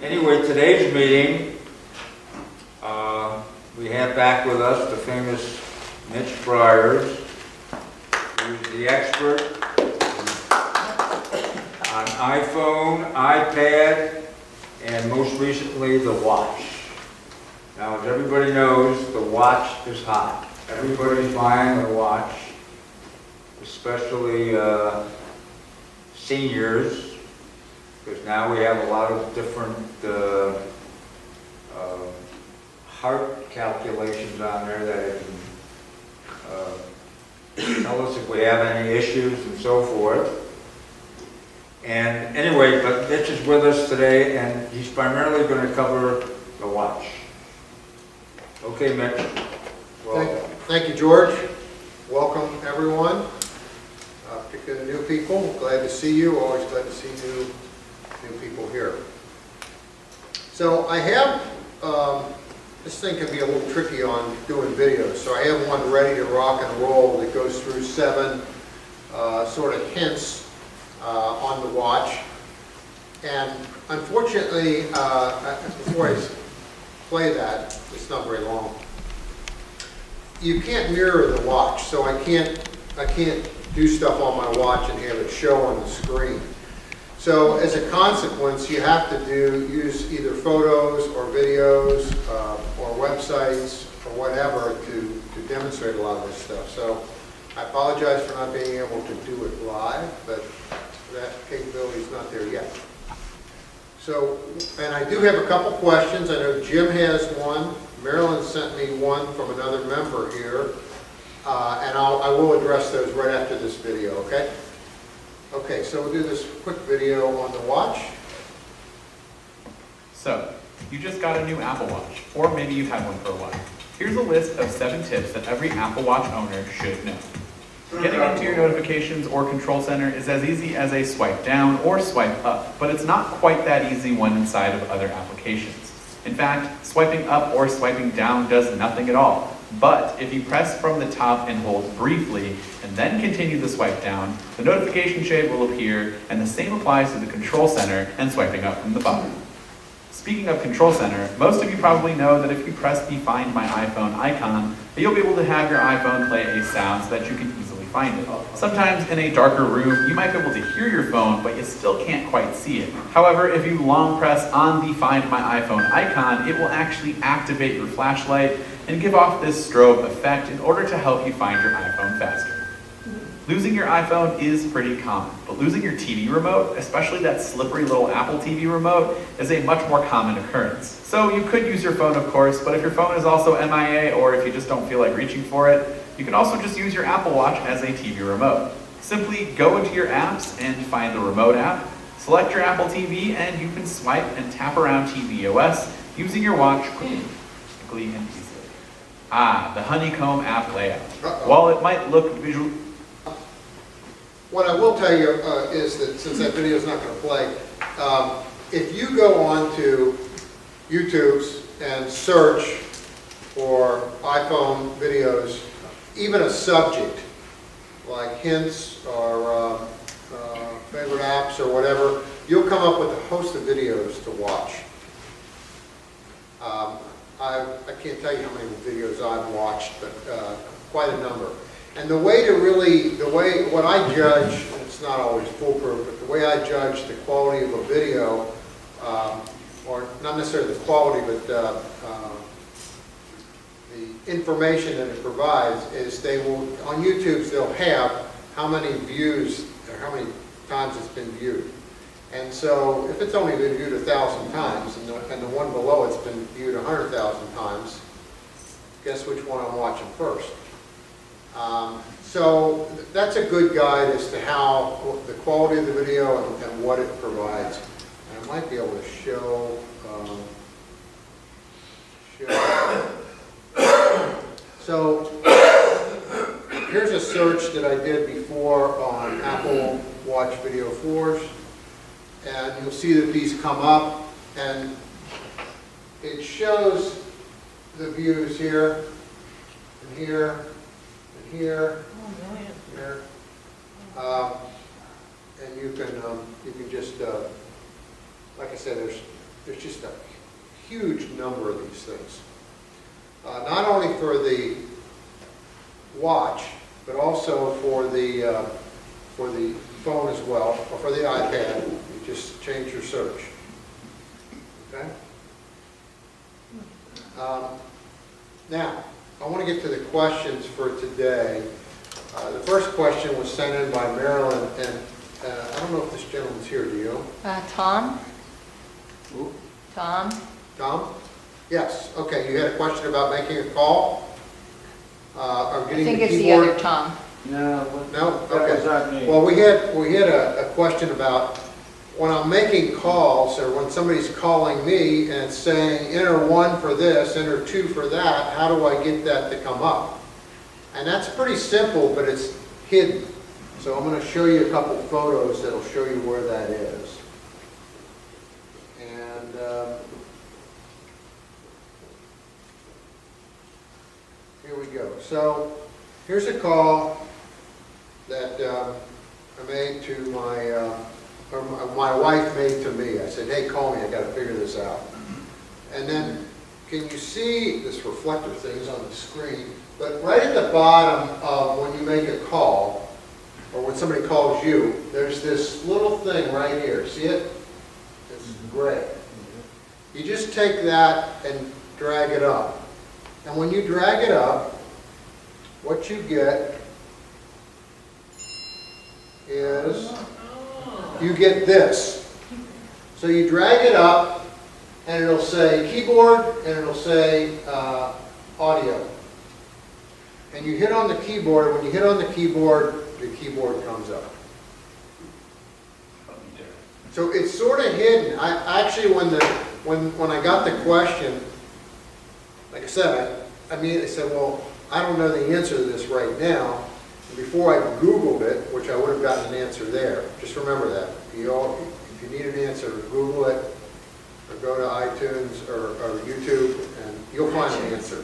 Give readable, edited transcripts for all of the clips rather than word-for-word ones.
Anyway, today's meeting, we have back with us the famous Mitch Bryars, who's the expert on iPhone, iPad, and most recently the watch. Now, as everybody knows, the watch is hot. Everybody's buying a watch, especially seniors, because now we have a lot of different heart calculations on there that it can tell us if we have any issues and so forth. And anyway, but Mitch is with us today, and he's primarily going to cover the watch. Okay, Mitch. Thank you, George. Welcome, everyone. Particularly new people. Glad to see you. Always glad to see new people here. So I have, this thing can be a little tricky on doing videos. So I have one ready to rock and roll that goes through 7 sort of hints on the watch. And unfortunately, before I play that, it's not very long. You can't mirror the watch, so I can't do stuff on my watch and have it show on the screen. So as a consequence, you have to use either photos or videos or websites or whatever to demonstrate a lot of this stuff. So I apologize for not being able to do it live, but that capability is not there yet. So, and I do have a couple questions. I know Jim has one. Marilyn sent me one from another member here, and I will address those right after this video, okay? Okay, so we'll do this quick video on the watch. So, you just got a new Apple Watch, or maybe you've had one for a while. Here's a list of 7 tips that every Apple Watch owner should know. Getting into your notifications or control center is as easy as a swipe down or swipe up, but it's not quite that easy when inside of other applications. In fact, swiping up or swiping down does nothing at all. But if you press from the top and hold briefly, and then continue the swipe down, the notification shade will appear, and the same applies to the control center and swiping up from the bottom. Speaking of control center, most of you probably know that if you press the Find My iPhone icon, you'll be able to have your iPhone play a sound so that you can easily find it. Sometimes in a darker room, you might be able to hear your phone, but you still can't quite see it. However, if you long press on the Find My iPhone icon, it will actually activate your flashlight and give off this strobe effect in order to help you find your iPhone faster. Losing your iPhone is pretty common, but losing your TV remote, especially that slippery little Apple TV remote, is a much more common occurrence. So you could use your phone, of course, but if your phone is also MIA, or if you just don't feel like reaching for it, you can also just use your Apple Watch as a TV remote. Simply go into your apps and find the remote app, select your Apple TV, and you can swipe and tap around tvOS using your watch quickly and easily. The honeycomb app layout. While it might look visually... What I will tell you is that since that video is not going to play, if you go on to YouTube's and search for iPhone videos, even a subject like hints or favorite apps or whatever, you'll come up with a host of videos to watch. I can't tell you how many videos I've watched, but quite a number. And what I judge, and it's not always foolproof, but the way I judge the quality of a video, or not necessarily the quality, but the information that it provides is they will, on YouTube, they'll have how many views, or how many times it's been viewed. And so if it's only been viewed 1,000 times, and the one below it's been viewed 100,000 times, guess which one I'm watching first? So that's a good guide as to how the quality of the video and what it provides. And I might be able to show. So here's a search that I did before on Apple Watch Video 4s, and you'll see that these come up, and it shows the views here and here. Here, here, and you can just, like I said, there's there's just a huge number of these things. Not only for the watch, but also for the phone as well, or for the iPad. You just change your search. Okay? Now, I want to get to the questions for today. The first question was sent in by Marilyn, and I don't know if this gentleman's here, do you? Tom? Who? Tom? Tom? Yes, okay, you had a question about making a call? Or I getting think the it's the keyboard? other Tom. No. No? That Okay. was not me. Well, we had a question about when I'm making calls, or when somebody's calling me and it's saying, enter 1 for this, enter 2 for that, how do I get that to come up? And that's pretty simple, but it's hidden. So I'm going to show you a couple photos that'll show you where that is. And here we go. So here's a call that I made to my wife made to me. I said, hey, call me, I got to figure this out. And then, can you see this reflector thing is on the screen? But right at the bottom of when you make a call, or when somebody calls you, there's this little thing right here. See it? It's gray. You just take that and drag it up. And when you drag it up, what you get is you get this. So you drag it up, and it'll say keyboard, and it'll say audio. And you hit on the keyboard. When you hit on the keyboard comes up. So it's sort of hidden. I actually, when I got the question, like I said, I said, well, I don't know the answer to this right now. And before I Googled it, which I would have gotten an answer there. Just remember that. If you need an answer, Google it, or go to iTunes or YouTube, and you'll find an answer.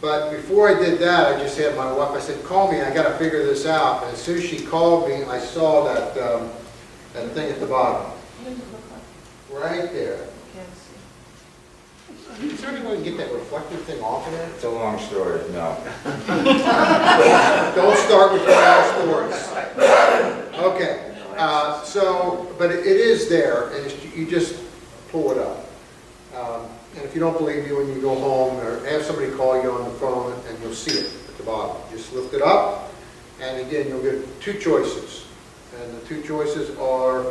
But before I did that, I just had my wife, I said, call me, I got to figure this out. And as soon as she called me, I saw that thing at the bottom. Right there. Is there any way to get that reflective thing off of there? It's a long story, no. Don't start with your long stories. Okay, but it is there, and you just pull it up. And if you don't believe me, when you go home, or have somebody call you on the phone, and you'll see it at the bottom. Just lift it up, and again, you'll get 2 choices. And the 2 choices are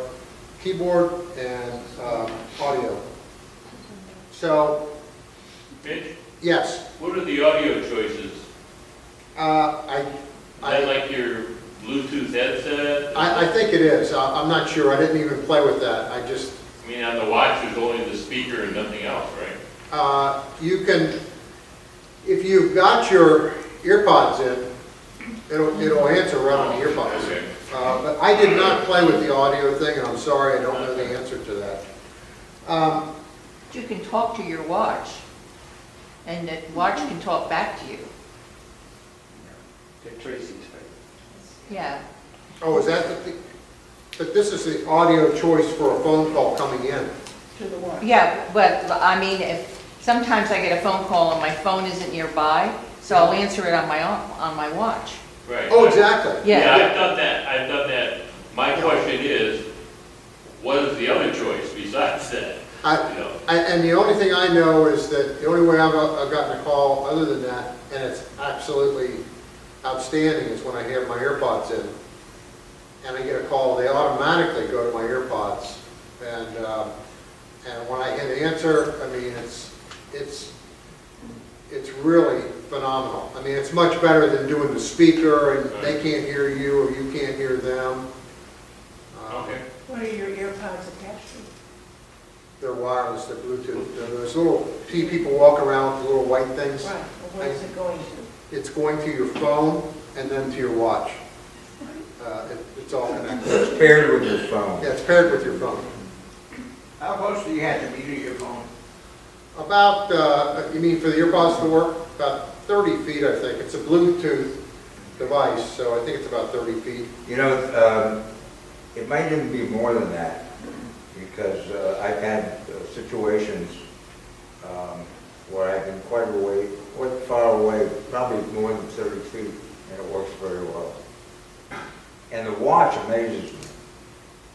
keyboard and audio. So, Mitch, yes, what are the audio choices? Is that like your Bluetooth headset? I think it is. I'm not sure. I didn't even play with that. I mean, on the watch, there's only the speaker and nothing else, right? You can, if you've got your earpods in, it'll answer right on the earpods. Okay. But I did not play with the audio thing, and I'm sorry I don't know the answer to that. You can talk to your watch, and the watch can talk back to you. Tracy's favorite. Yeah. Oh, is that the thing? But this is the audio choice for a phone call coming in. Yeah, but I mean, sometimes I get a phone call and my phone isn't nearby, so I'll answer it on my watch. Right. Oh, exactly. Yeah. I've done that. My question is, what is the other choice besides that? And the only thing I know is that the only way I've gotten a call other than that, and it's absolutely outstanding, is when I have my AirPods in, and I get a call, they automatically go to my AirPods, and when I hit answer, I mean, it's really phenomenal. I mean, it's much better than doing the speaker, and they can't hear you, or you can't hear them. Okay. What are your earpods attached to? They're wireless, they're Bluetooth. Those little, see people walk around with the little white things? Right, well, what is it going to? It's going to your phone and then to your watch. It's all connected. It's paired with your phone. Yeah, it's paired with your phone. How close do you have to be to your phone? About, you mean for the earpods to work? About 30 feet, I think. It's a Bluetooth device, so I think it's about 30 feet. You know, it might even be more than that, because I've had situations where I've been quite far away, probably more than 30 feet, and it works very well. And the watch amazes me,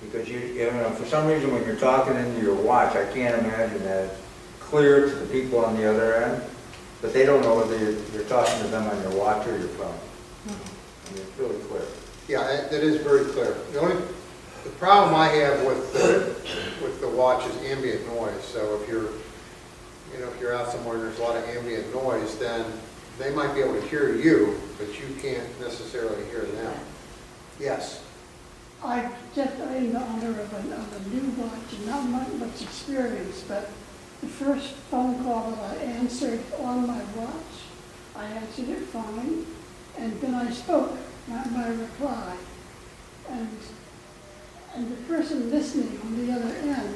because you know, for some reason when you're talking into your watch, I can't imagine that it's clear to the people on the other end, but they don't know whether you're talking to them on your watch or your phone. I mean, it's really clear. Yeah, that is very clear. The problem I have with the watch is ambient noise. So if you're out somewhere and there's a lot of ambient noise, then they might be able to hear you, but you can't necessarily hear them. Yes. I'm the owner of a new watch, and not much experience, but the first phone call that I answered on my watch, I answered it fine, and then I spoke my reply. And the person listening on the other end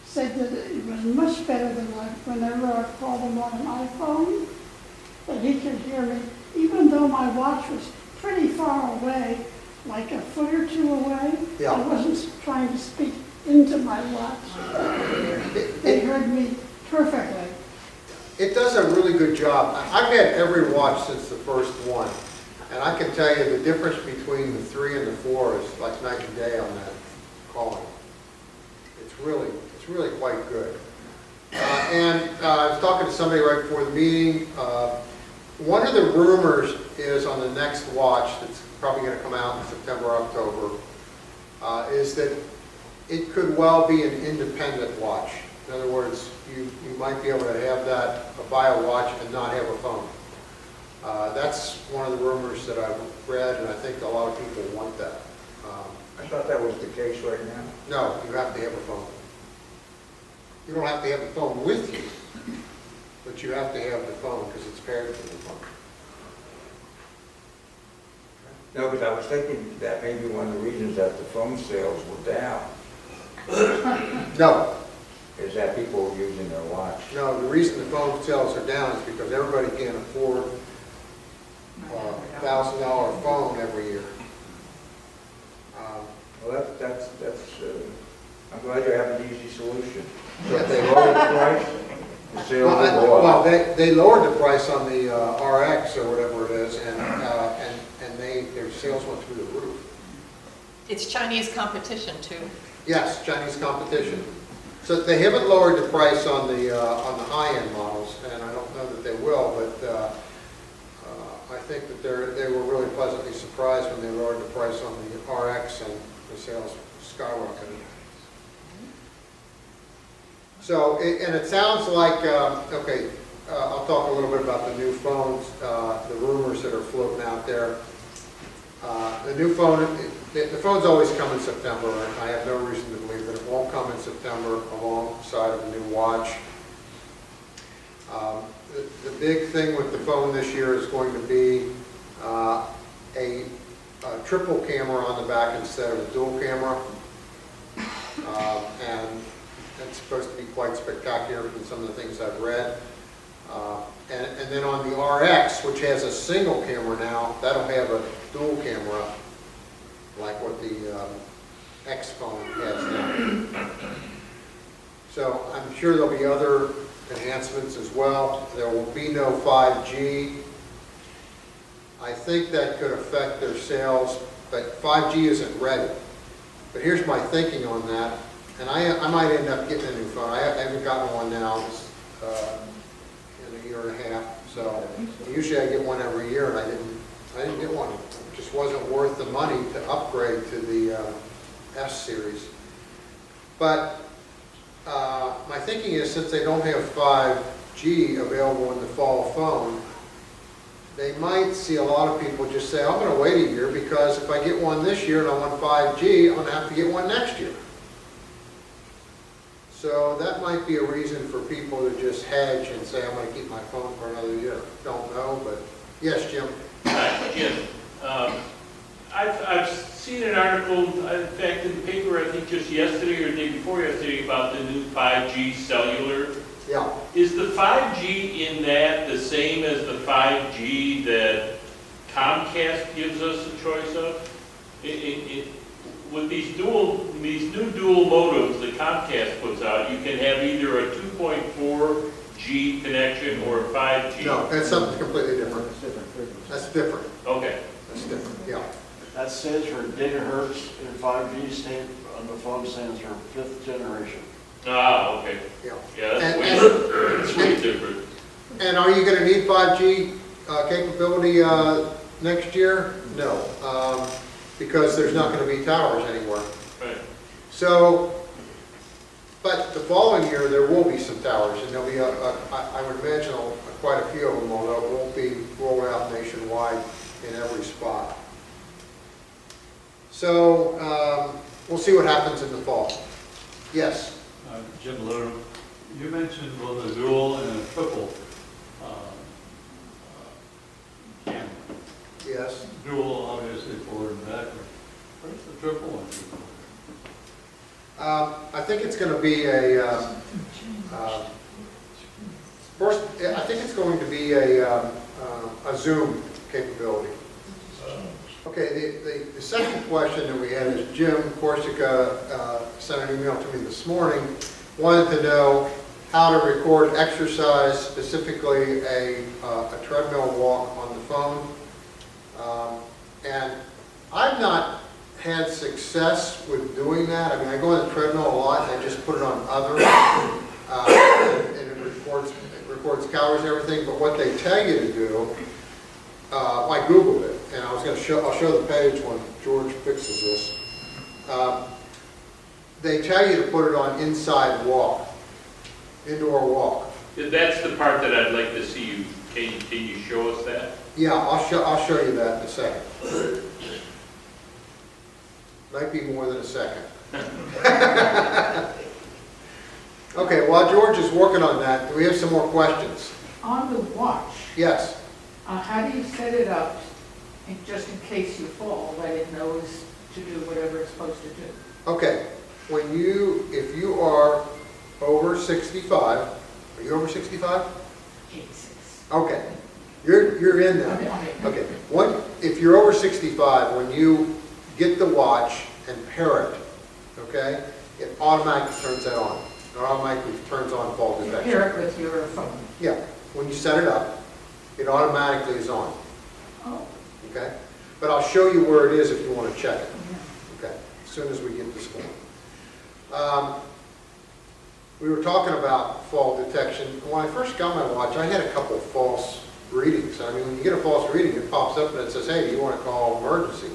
said that it was much better than whenever I called him on an iPhone, that he could hear me, even though my watch was pretty far away, like a foot or two away. Yeah. I wasn't trying to speak into my watch. They heard me perfectly. It does a really good job. I've had every watch since the first one, and I can tell you the difference between the 3 and the 4 is like night and day on that calling. It's really quite good. And I was talking to somebody right before the meeting. One of the rumors is on the next watch that's probably going to come out in September, October, is that it could well be an independent watch. In other words, you might be able to have buy a watch and not have a phone. That's one of the rumors that I've read, and I think a lot of people want that. I thought that was the case right now. No, you have to have a phone. You don't have to have the phone with you, but you have to have the phone because it's paired to the phone. No, because I was thinking that may be one of the reasons that the phone sales were down, No, is that people were using their watch. no, the reason the phone sales are down is because everybody can't afford a $1,000 phone every year. Well, that's I'm glad you have an easy solution. So if they lower the price, the sales will go Well, up. they lowered the price on the RX or whatever it is, and their sales went through the roof. It's Chinese competition too. Yes, Chinese competition. So they haven't lowered the price on the high-end models, and I don't know that they will, but I think that they were really pleasantly surprised when they lowered the price on the RX and the sales skyrocketed. So, and it sounds like, okay, I'll talk a little bit about the new phones, the rumors that are floating out there. The new phone, the phones always come in September, and I have no reason to believe that it won't come in September alongside of a new watch. The big thing with the phone this year is going to be a triple camera on the back instead of a dual camera. And it's supposed to be quite spectacular from some of the things I've read. And then on the RX, which has a single camera now, that'll have a dual camera like what the X phone has now. So I'm sure there'll be other enhancements as well. There will be no 5G. I think that could affect their sales, but 5G isn't ready. But here's my thinking on that, and I might end up getting a new phone. I haven't gotten one now in a year and a half. So usually I get one every year, and I didn't get one. It just wasn't worth the money to upgrade to the S series. But my thinking is, since they don't have 5G available in the fall phone, they might see a lot of people just say, I'm going to wait a year because if I get one this year and I want 5G, I'm going to have to get one next year. So that might be a reason for people to just hedge and say, I'm going to keep my phone for another year. Don't know, but yes, Jim. Hi, Jim. I've seen an article, in fact, in the paper, I think just yesterday or the day before yesterday, about the new 5G cellular. Yeah. Is the 5G in that the same as the 5G that Comcast gives us a choice of? with these new dual modems that Comcast puts out, you can have either a 2.4G connection or a 5G. No, that's something completely different. It's different frequency. That's different. Okay. That's different, yeah. That stands for gigahertz, and 5G stand, on the phone stands for 5th generation. Ah, okay. Yeah. Yeah, And- that's way different. And are you gonna need 5G capability next year? No, because there's not gonna be towers anymore. Right. So, but the following year, there will be some towers, and there'll be, I would imagine, quite a few of them, although it won't be rolled out nationwide in every spot. So, we'll see what happens in the fall. Yes? Jim Lou, you mentioned both a dual and a triple camera. Yes? Dual, obviously, forward and backward. Where's the triple one? I think it's gonna be a, first, I think it's going to be a Zoom capability. Okay, the second question that we had is Jim Corsica sent an email to me this morning, wanted to know how to record exercise, specifically a treadmill walk on the phone. And I've not had success with doing that. I mean, I go on the treadmill a lot, and I just put it on other, and it records calories and everything, but what they tell you to do, I Googled it, and I was going to show, I'll show the page when George fixes this. They tell you to put it on inside walk, indoor walk. That's the part that I'd like to see you, can you show us that? Yeah, I'll show you that in a second. Might be more than a second. Okay, while George is working on that, do we have some more questions? On the watch, Yes. how do you set it up, just in case you fall, that it knows to do whatever it's supposed to do? Okay, if you are over 65, are you over 65? Jesus. Okay, you're in that. Okay, if you're over 65, when you get the watch and pair it, okay, it automatically turns that on. It automatically turns on fall detection. Pair it with your phone. Yeah, when you set it up, it automatically is on, Oh, okay? But I'll show you where it is if you want to check it, yeah. okay, as soon as we get this going. We were talking about fall detection. When I first got my watch, I had a couple of false readings. I mean, when you get a false reading, it pops up and it says, hey, do you want to call emergency?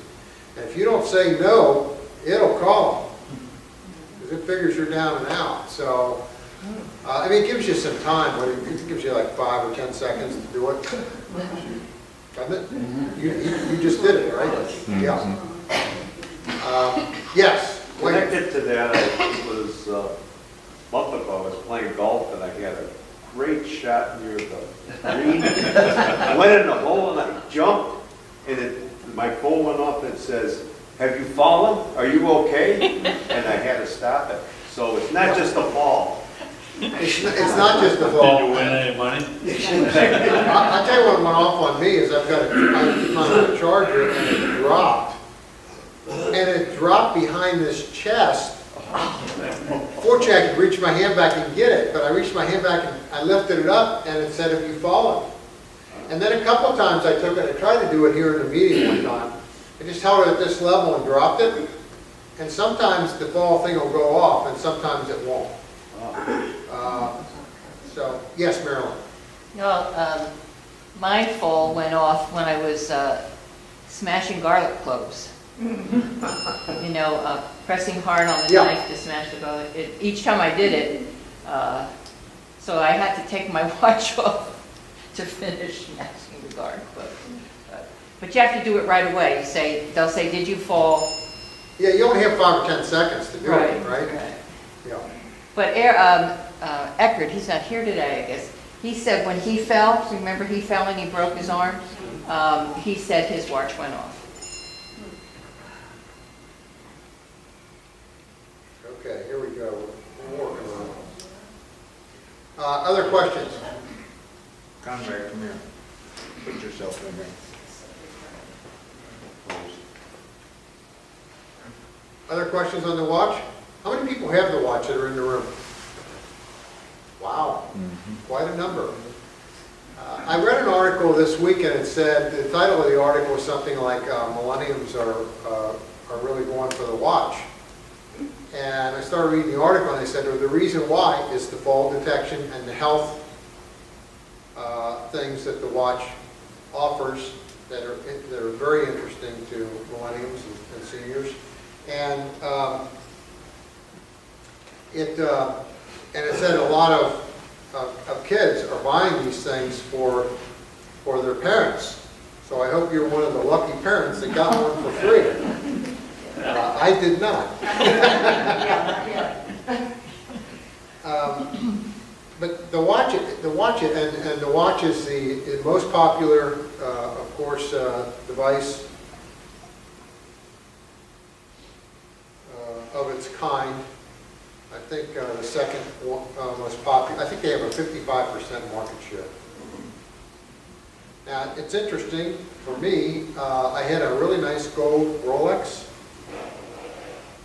And if you don't say no, it'll call, because it figures you're down and out. So, I mean, it gives you some time, but it gives you like 5 or 10 seconds to do it. Doesn't it? You just did it, right? Yeah. Yes. Wayne. Connected to that, I was, a month ago, I was playing golf and I had a great shot near the green. I went in the hole and I jumped and my phone went off and it says, have you fallen? Are you okay? And I had to stop it. So it's not just a fall. It's not just the fall. Did you win any money? I'll tell you what went off on me is I keep on a charger and it dropped. And it dropped behind this chest. Fortunately, I could reach my hand back and get it, but I reached my hand back and I lifted it up and it said, have you fallen? And then a couple of times I took it, I tried to do it here in the meeting one time. I just held it at this level and dropped it. And sometimes the fall thing will go off and sometimes it won't. So, yes, Marilyn. No, my fall went off when I was smashing garlic cloves. You know, pressing hard on the Yeah. knife to smash the garlic. Each time I did it, so I had to take my watch off to finish smashing the garlic cloves. But you have to do it right away. They'll say, did you fall? Yeah, you only have 5 or 10 seconds to do it, right? Yeah. But Eckert, he's not here today, I guess. He said when he fell, remember he fell and he broke his arm? He said his watch went off. Okay, here we go. We're working on it. Other questions? Conrad, come here. Put yourself in there. Other questions on the watch? How many people have the watch that are in the room? Wow, quite a number. I read an article this week and it said, the title of the article was something like, millenniums are really going for the watch. And I started reading the article and they said, well, the reason why is the fall detection and the health things that the watch offers that are very interesting to millenniums and seniors. And it said a lot of kids are buying these things for their parents. So I hope you're one of the lucky parents that got one for free. I did not. But the watch is the most popular, of course, device of its kind. I think the second most popular. I think they have a 55% market share. Now it's interesting for me. I had a really nice gold Rolex.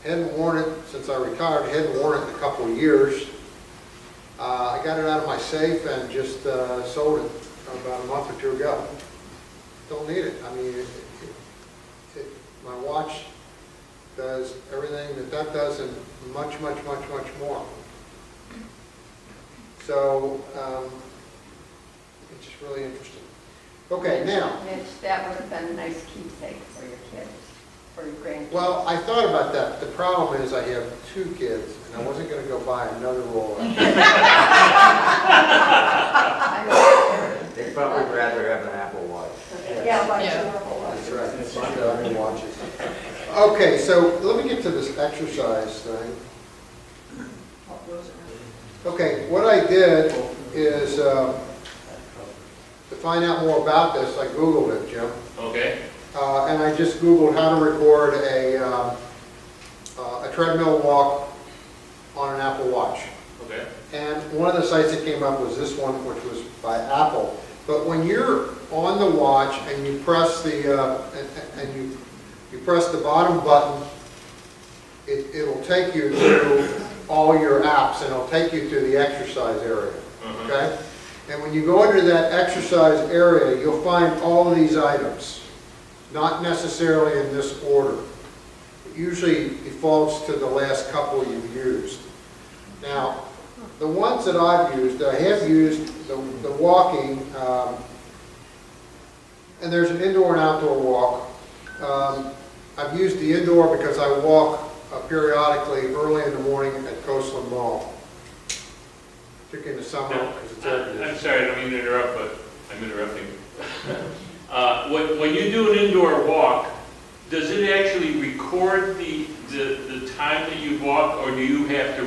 Hadn't worn it since I retired. Hadn't worn it in a couple of years. I got it out of my safe and just sold it about a month or two ago. Don't need it. I mean, my watch does everything that does and much more. So it's just really interesting. Okay, now. Mitch, that would have been a nice keepsake for your kids, for your grandkids. Well, I thought about that. The problem is I have 2 kids, and I wasn't going to go buy another Rolex. They probably would rather have an Apple Watch. Yeah, like Yeah. your Apple Watch. That's right. It's fun to own watches. Okay, so let me get to this exercise thing. Okay, what I did is, to find out more about this, I Googled it, Jim. Okay. And I just Googled how to record a treadmill walk on an Apple Watch. Okay. And one of the sites that came up was this one, which was by Apple. But when you're on the watch and you press the you press the bottom button, it'll take you to all your apps and it'll take you to the exercise area. Okay? And when you go into that exercise area, you'll find all of these items, not necessarily in this order. It usually defaults to the last couple you've used. Now, the ones that I've used, I have used the walking, and there's an indoor and outdoor walk. I've used the indoor because I walk periodically early in the morning at Coastland Mall, particularly in the summer because it's air conditioned. I'm sorry, I don't mean to interrupt, but I'm interrupting. When you do an indoor walk, does it actually record the time that you've walked, or do you have to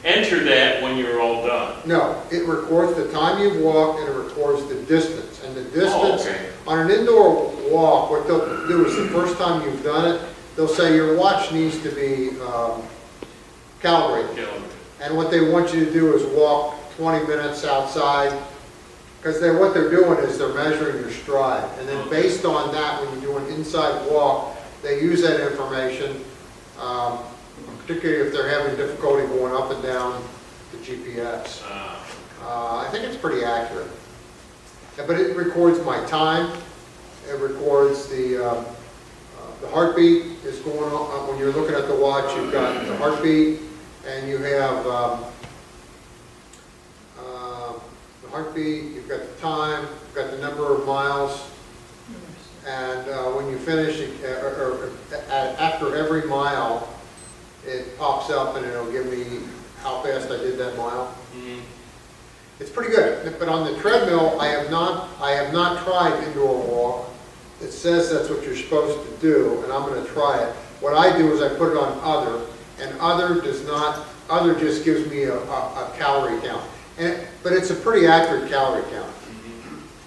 enter that when you're all done? No, it records the time you've walked and it records the distance. And the distance on an indoor walk, what they'll do is the first time you've done it, they'll say your watch needs to be calibrated. And what they want you to do is walk 20 minutes outside, because what they're doing is they're measuring your stride. And then based on that, when you do an inside walk, they use that information, particularly if they're having difficulty going up and down the GPS. I think it's pretty accurate. Yeah, but it records my time. It records the heartbeat is going on. When you're looking at the watch, you've got the heartbeat, and you have the heartbeat, you've got the time, you've got the number of miles, and when you finish, after every mile, it pops up and it'll give me how fast I did that mile. Mm-hmm. It's pretty good. But on the treadmill, I have not tried indoor walk. It says that's what you're supposed to do, and I'm going to try it. What I do is I put it on other, and other just gives me a calorie count. But it's a pretty accurate calorie count.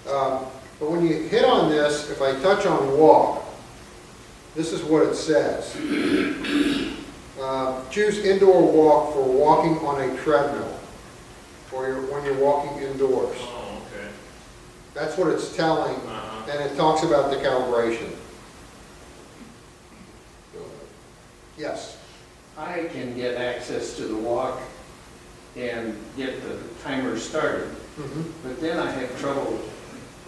But when you hit on this, if I touch on walk, this is what it says. Choose indoor walk for walking on a treadmill, when you're walking indoors. Oh, okay. That's what it's telling, and it talks about the calibration. Yes? I can get access to the walk and get the timer started, but then I have trouble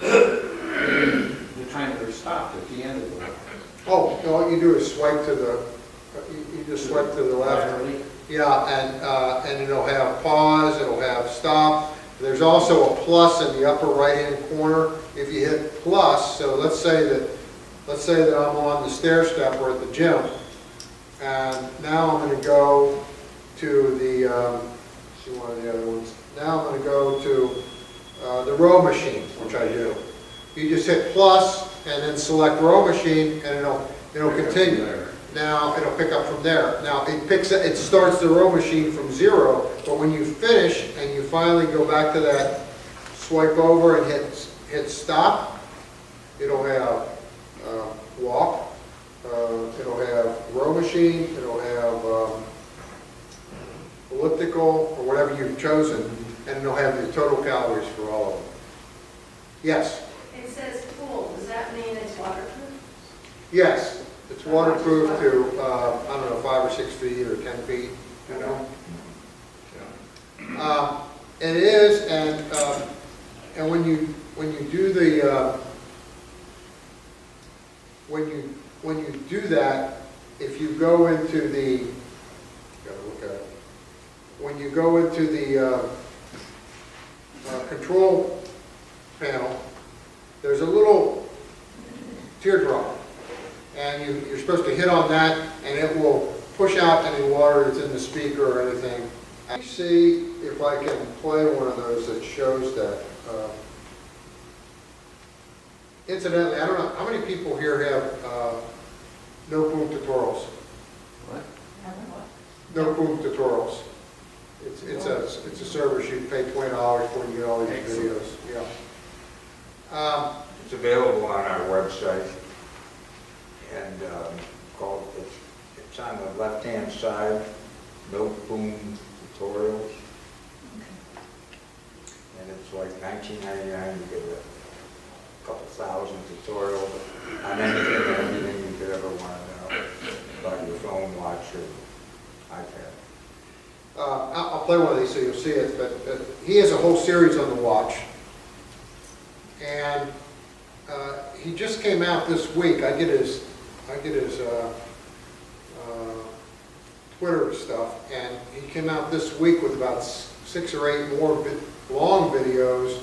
getting the timer stopped at the end of the walk. Oh, no, all you do is swipe to the, you just swipe to the left. Laterally. Yeah, and it'll have pause, it'll have stop. There's also a plus in the upper right-hand corner. If you hit plus, so let's say that I'm on the stair step or at the gym, and now I'm going to go to the, see one of the other ones. Now I'm going to go to the row machine, which I do. You just hit plus and then select row machine, and it'll continue. Now it'll pick up from there. Now it starts the row machine from 0, but when you finish and you finally go back to that, swipe over and hit stop, it'll have walk, it'll have row machine, it'll have elliptical, or whatever you've chosen, and it'll have the total calories for all of them. Yes? It says pool, does that mean it's waterproof? Yes. It's waterproof to, I don't know, 5 or 6 feet or 10 feet, you know? It is, and when you do the, when you do that, if you go into the, gotta look at it. When you go into the control panel, there's a little teardrop. And you're supposed to hit on that, and it will push out any water that's in the speaker or anything. Let me see if I can play one of those that shows that. Incidentally, I don't know, how many people here have no boom tutorials? What? No boom tutorials. It's a service you pay $20 for, and you get all these videos. Yeah. It's available on our website, and it's on the left-hand side, no boom tutorials. And it's like $19.99, you get a couple thousand tutorials on anything and everything you could ever want to know about your phone, watch, or iPad. I'll play one of these so you'll see it, but he has a whole series on the watch. And he just came out this week. I get his Twitter stuff, and he came out this week with about 6 or 8 more long videos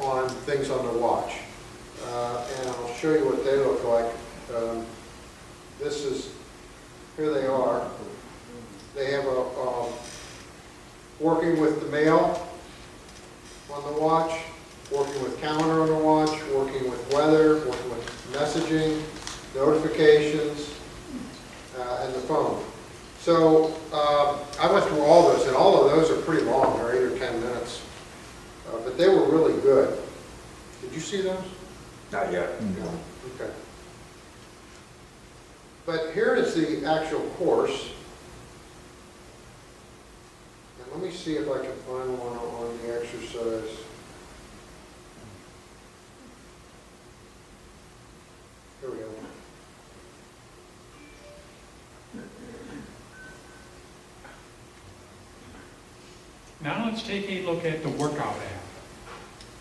on things on the watch. And I'll show you what they look like. Here they are. They have a working with the mail on the watch, working with calendar on the watch, working with weather, working with messaging, notifications, and the phone. So I went through all those, and all of those are pretty long. They're 8 or 10 minutes. But they were really good. Did you see those? Not yet. No. Okay. But here is the actual course. And let me see if I can find one on the exercise. Here we go. Now let's take a look at the workout app.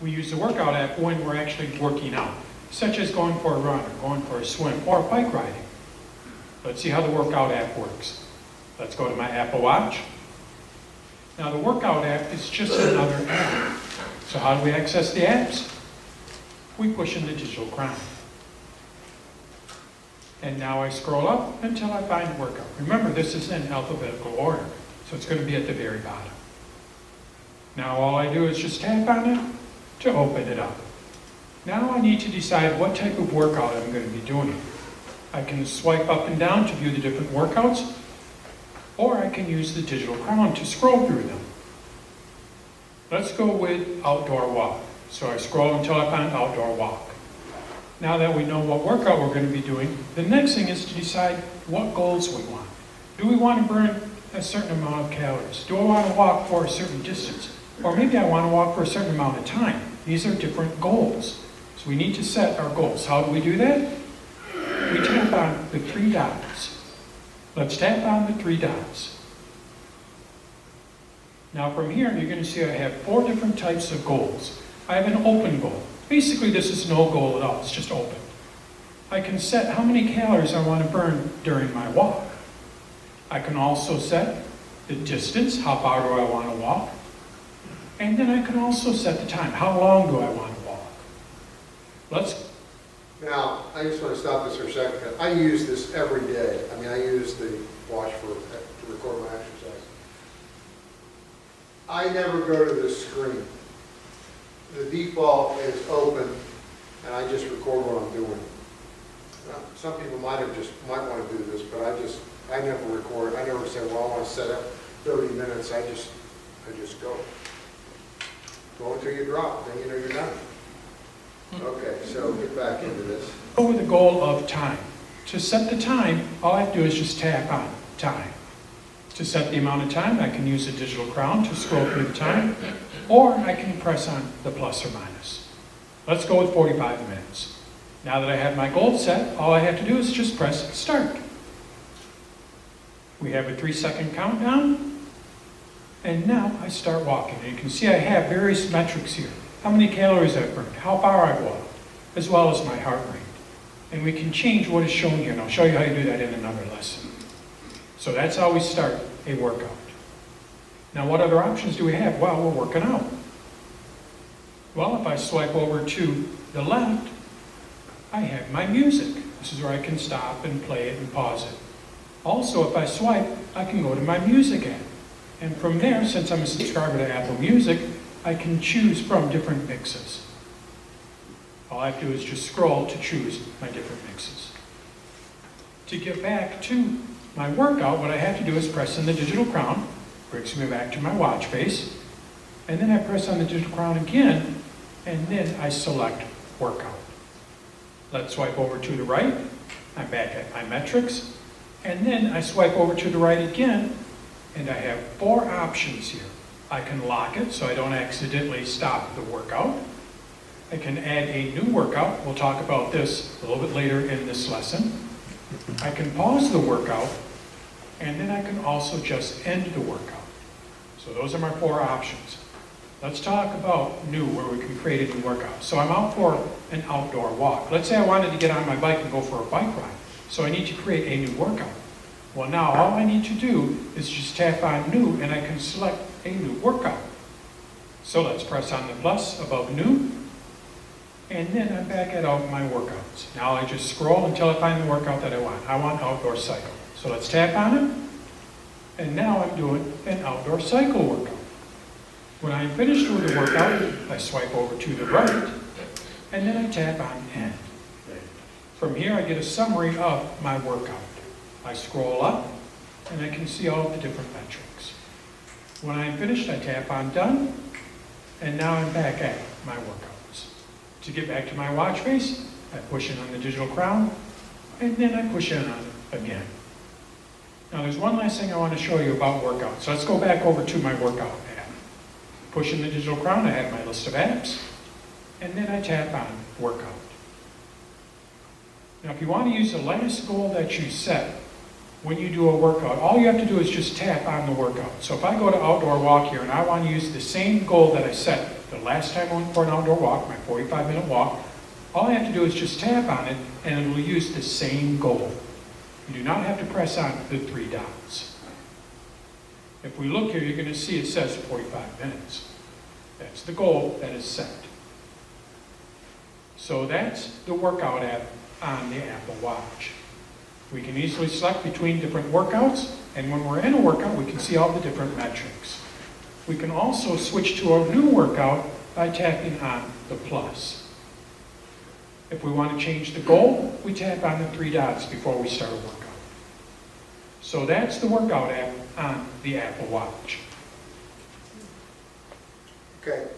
We use the workout app when we're actually working out, such as going for a run, or going for a swim, or bike riding. Let's see how the workout app works. Let's go to my Apple Watch. Now the workout app is just another app. So how do we access the apps? We push in the digital crown. And now I scroll up until I find workout. Remember, this is in alphabetical order, so it's going to be at the very bottom. Now all I do is just tap on it to open it up. Now I need to decide what type of workout I'm going to be doing. I can swipe up and down to view the different workouts, or I can use the digital crown to scroll through them. Let's go with outdoor walk. So I scroll until I find outdoor walk. Now that we know what workout we're going to be doing, the next thing is to decide what goals we want. Do we want to burn a certain amount of calories? Do I want to walk for a certain distance? Or maybe I want to walk for a certain amount of time. These are different goals. So we need to set our goals. How do we do that? We tap on the 3 dots. Let's tap on the 3 dots. Now from here, you're going to see I have 4 different types of goals. I have an open goal. Basically, this is no goal at all, it's just open. I can set how many calories I want to burn during my walk. I can also set the distance, how far do I want to walk. And then I can also set the time, how long do I want to walk. Now, I just want to stop this for a second, because I use this every day. I mean, I use the watch to record my exercise. I never go to the screen. The default is open, and I just record what I'm doing. Some people might want to do this, but I never record. I never say, well, I want to set up 30 minutes. I just go. Go until you drop, then you know you're done. Okay, so get back into this. Go with the goal of time. To set the time, all I have to do is just tap on time. To set the amount of time, I can use the digital crown to scroll through the time, or I can press on the plus or minus. Let's go with 45 minutes. Now that I have my goal set, all I have to do is just press start. We have a 3-second countdown, and now I start walking. And you can see I have various metrics here. How many calories I've burned, how far I've walked, as well as my heart rate. And we can change what is shown here, and I'll show you how to do that in another lesson. So that's how we start a workout. Now what other options do we have while we're working out? Well, if I swipe over to the left, I have my music. This is where I can stop and play it and pause it. Also, if I swipe, I can go to my music app. And from there, since I'm a subscriber to Apple Music, I can choose from different mixes. All I have to do is just scroll to choose my different mixes. To get back to my workout, what I have to do is press on the digital crown, brings me back to my watch face, and then I press on the digital crown again, and then I select workout. Let's swipe over to the right, I'm back at my metrics, and then I swipe over to the right again, and I have 4 options here. I can lock it so I don't accidentally stop the workout. I can add a new workout. We'll talk about this a little bit later in this lesson. I can pause the workout, and then I can also just end the workout. So those are my 4 options. Let's talk about new, where we can create a new workout. So I'm out for an outdoor walk. Let's say I wanted to get on my bike and go for a bike ride. So I need to create a new workout. Well, now all I need to do is just tap on new, and I can select a new workout. So let's press on the plus above new, and then I'm back at all my workouts. Now I just scroll until I find the workout that I want. I want outdoor cycle. So let's tap on it, and now I'm doing an outdoor cycle workout. When I'm finished with the workout, I swipe over to the right, and then I tap on end. From here I get a summary of my workout. I scroll up, and I can see all of the different metrics. When I'm finished, I tap on done, and now I'm back at my workouts. To get back to my watch face, I push in on the digital crown, and then I push in on it again. Now there's one last thing I want to show you about workouts. So let's go back over to my workout app. Push in the digital crown, I have my list of apps, and then I tap on workout. Now if you want to use the last goal that you set when you do a workout, all you have to do is just tap on the workout. So if I go to outdoor walk here and I want to use the same goal that I set the last time I went for an outdoor walk, my 45-minute walk, all I have to do is just tap on it and it will use the same goal. You do not have to press on the 3 dots. If we look here, you're going to see it says 45 minutes. That's the goal that is set. So that's the workout app on the Apple Watch. We can easily select between different workouts, and when we're in a workout, we can see all the different metrics. We can also switch to a new workout by tapping on the plus. If we want to change the goal, we tap on the 3 dots before we start a workout. So that's the workout app on the Apple Watch. Okay,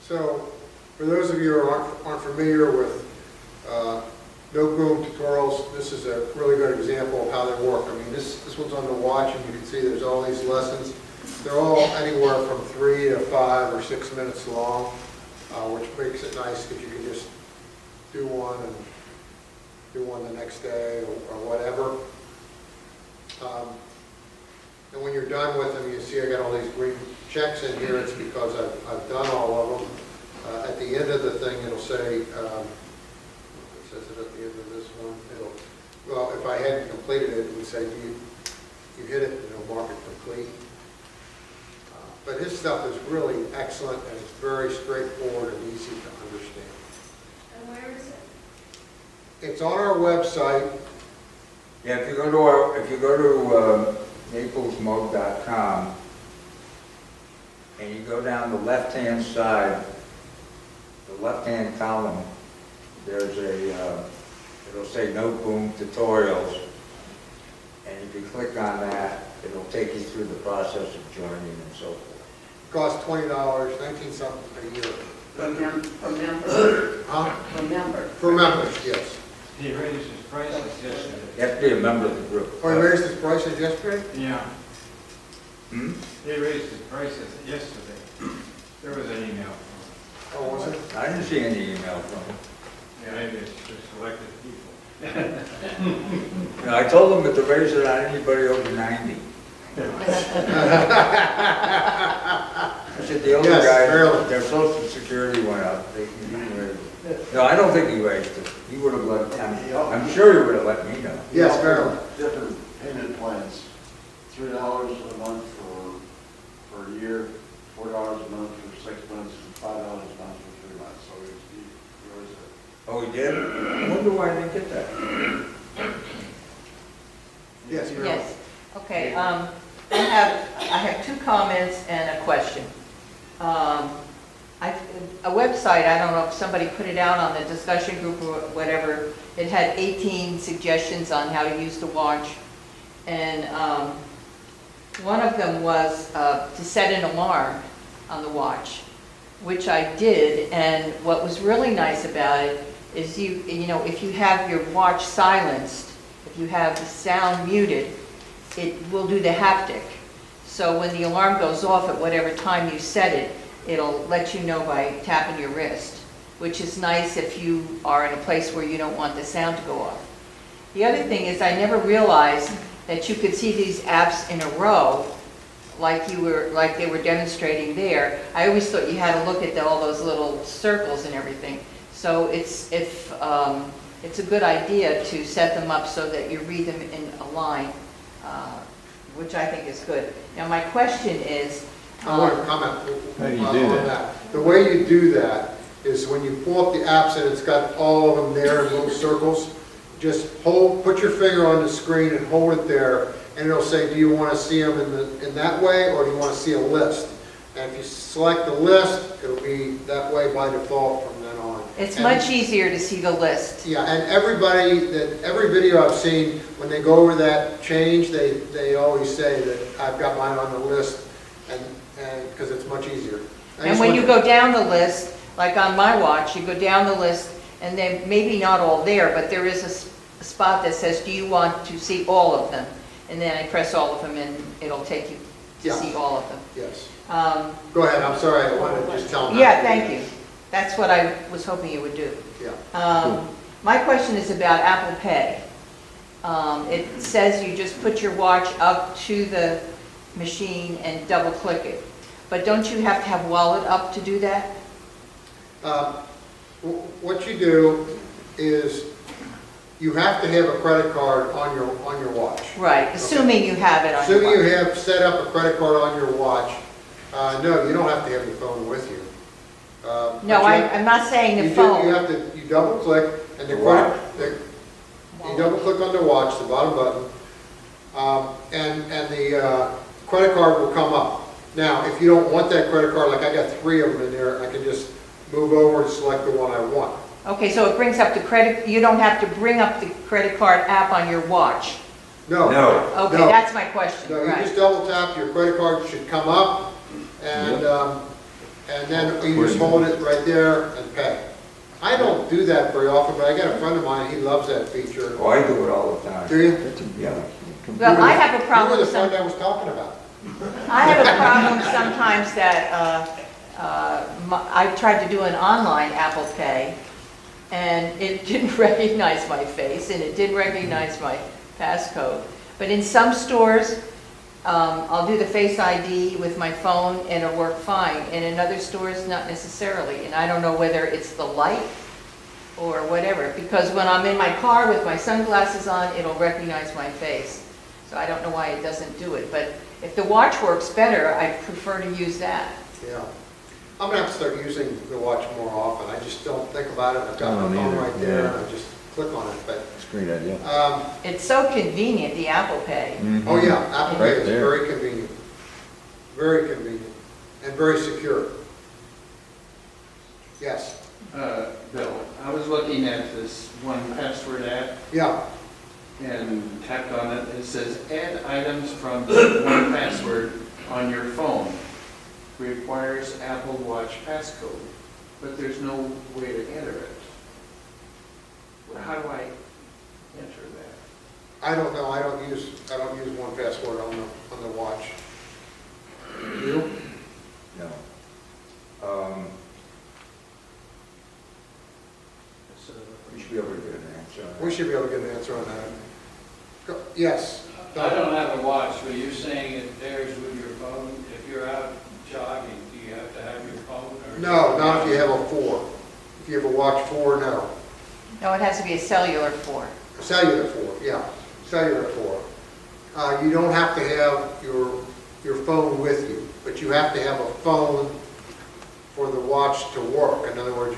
so for those of you who aren't familiar with no boom tutorials, this is a really good example of how they work. I mean, this one's on the watch, and you can see there's all these lessons. They're all anywhere from 3 to 5 or 6 minutes long, which makes it nice if you can just do one and do one the next day or whatever. And when you're done with them, you see I got all these green checks in here. It's because I've done all of them. At the end of the thing, it'll say, it says it at the end of this one, well, if I hadn't completed it, it would say, you hit it, and it'll mark it complete. But his stuff is really excellent, and it's very straightforward and easy to understand. And where is it? It's on our website. Yeah, if you go to naplesmug.com, and you go down the left-hand side, the left-hand column, there's it'll say No Boom Tutorials, and if you click on that, it'll take you through the process of joining and so forth. Costs $20, 19-something a year. For members. Huh? For members. For members, yes. He raised his prices yesterday. You have to be a member of the group. Oh, he raised his prices yesterday? Yeah, Hmm? he raised his prices yesterday. There was an email from Oh, was it? I didn't see any email from him. him. Yeah, maybe it's for selected people. You know, I told them to raise it on anybody over 90. I said, the older Yes, guys, barely. their social security went up, they didn't raise it. No, I don't think he raised it. He would have let, I'm sure he would have let me know. Yes, Maryland. Different payment plans, $3 a month for a year, $4 a month for 6 months, and $5 a month for 3 months. So he was Oh, he did? I wonder why I didn't get that. Yes, Maryland. Yes, okay, I have two comments and a question. A website, I don't know if somebody put it out on the discussion group or whatever, it had 18 suggestions on how to use the watch. And one of them was to set an alarm on the watch, which I did. And what was really nice about it is you know, if you have your watch silenced, if you have the sound muted, it will do the haptic. So when the alarm goes off at whatever time you set it, it'll let you know by tapping your wrist, which is nice if you are in a place where you don't want the sound to go off. The other thing is I never realized that you could see these apps in a row like they were demonstrating there. I always thought you had to look at all those little circles and everything. So it's a good idea to set them up so that you read them in a line, which I think is good. Now my question is, I want to comment How do you do on that. The way you do that is when you pull up the apps and it's got all of them there in little circles, just put your finger on the screen and hold it there, and it'll say, do you want to see them in that way, or do you want to see a list? And if you select the list, it'll be that way by default from then on. it's much easier to see the list. Yeah, and every video I've seen, when they go over that change, they always say that I've got mine on the list, and because it's much easier. And when you go down the list, like on my watch, you go down the list, and then maybe not all there, but there is a spot that says, do you want to see all of them? And then I press all of them, and it'll take you to Yeah. see all of them. Yes. Go ahead, I'm sorry, I wanted to just tell them. Yeah, thank you. That's what I was hoping you would do. Yeah. My question is about Apple Pay. It says you just put your watch up to the machine and double click it. But don't you have to have wallet up to do that? What you do is you have to have a credit card on your watch. Right, assuming you have it on your Assuming you watch. have set up a credit card on your watch, no, you don't have to have your phone with you. No, I'm not saying the You phone. you double click and you double click on the watch, the bottom button, and the credit card will come up. Now, if you don't want that credit card, like I got 3 of them in there, I can just move over and select the one I want. Okay, so it brings up the credit, you don't have to bring up the credit card app on your watch. No. Okay, No. that's my question, No, you right. just double tap, your credit card should come up, and then you just hold it right there and pay. I don't do that very often, but I got a friend of mine, he loves that feature. Oh, I do it all the time. Do you? Yeah. Well, I have a You were problem the friend I was talking about. I have a problem sometimes that I tried to do an online Apple Pay, and it didn't recognize my face, and it didn't recognize my passcode. But in some stores, I'll do the Face ID with my phone and it'll work fine. And in other stores, not necessarily. And I don't know whether it's the light or whatever. Because when I'm in my car with my sunglasses on, it'll recognize my face. So I don't know why it doesn't do it. But if the watch works better, I prefer to use that. Yeah. I'm gonna have to start using the watch more often. I just don't think about it. I've got my phone right there and I just click on it, but. That's a great idea. It's so convenient, the Apple Pay. Oh yeah, Apple Pay Right is there. very convenient. Very convenient and very secure. Yes, Bill, I was looking at this one password app yeah, and tapped on it. It says add items from one password on your phone. Requires Apple Watch passcode, but there's no way to enter it. How do I enter that? I don't know, I don't use one password on the watch. You? No. We should be able to get an answer. We should be able to get an answer on that. Yes. I don't have a watch, but you're saying it pairs with your phone. If you're out jogging, do you have to have your phone? Or No, not if you have a 4. If you have a watch 4, no. No, it has to be a cellular 4. Cellular 4, yeah, cellular 4. You don't have to have your phone with you, but you have to have a phone for the watch to work. In other words,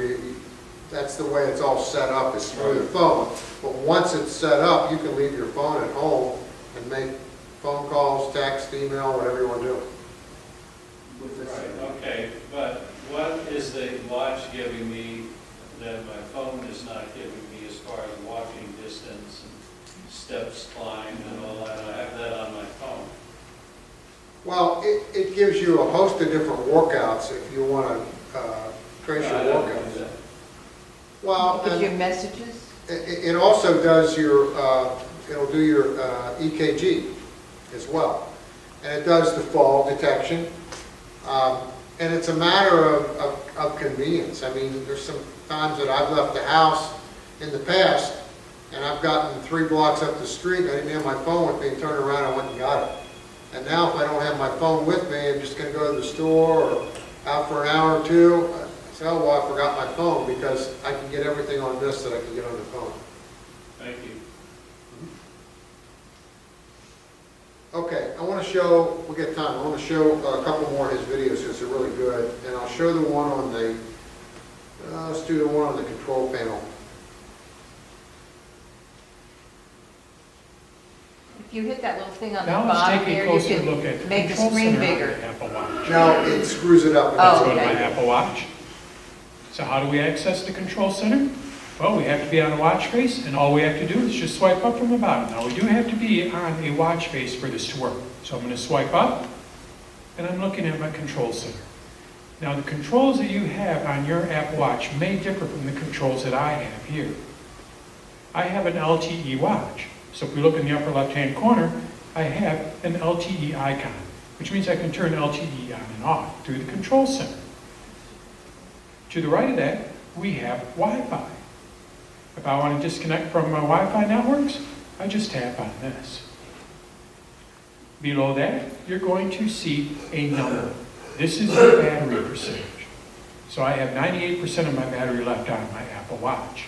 that's the way it's all set up, is through the phone. But once it's set up, you can leave your phone at home and make phone calls, text, email, whatever you want to do. Right, okay, but what is the watch giving me that my phone is not giving me as far as walking distance and steps climbed and all that? I have that on my phone. Well, it gives you a host of different workouts if you want to trace your I don't workouts. do that. Well, Gives and you messages? it also does your, it'll do your EKG as well. And it does the fall detection. And it's a matter of convenience. I mean, there's some times that I've left the house in the past and I've gotten 3 blocks up the street and I didn't have my phone with me and turned around and went and got it. And now if I don't have my phone with me, I'm just going to go to the store or out for an hour or two. I say, oh, well, I forgot my phone, because I can get everything on this that I can get on the phone. Thank you. Okay, I want to show, we got time, I want to show a couple more of his videos because they're really good. And I'll show the one on the, let's do the one on the control panel. If you hit that little thing on the Now let's bottom take a here, you closer look at can the make the control screen center on bigger. the Apple Watch. No, it screws it up. Oh, Let's go to my okay. Apple Watch. So how do we access the control center? Well, we have to be on a watch face, and all we have to do is just swipe up from the bottom. Now, we do have to be on a watch face for this to work. So I'm going to swipe up, and I'm looking at my control center. Now, the controls that you have on your Apple Watch may differ from the controls that I have here. I have an LTE watch. So if we look in the upper left-hand corner, I have an LTE icon, which means I can turn LTE on and off through the control center. To the right of that, we have Wi-Fi. If I want to disconnect from my Wi-Fi networks, I just tap on this. Below that, you're going to see a number. This is the battery percentage. So I have 98% of my battery left on my Apple Watch.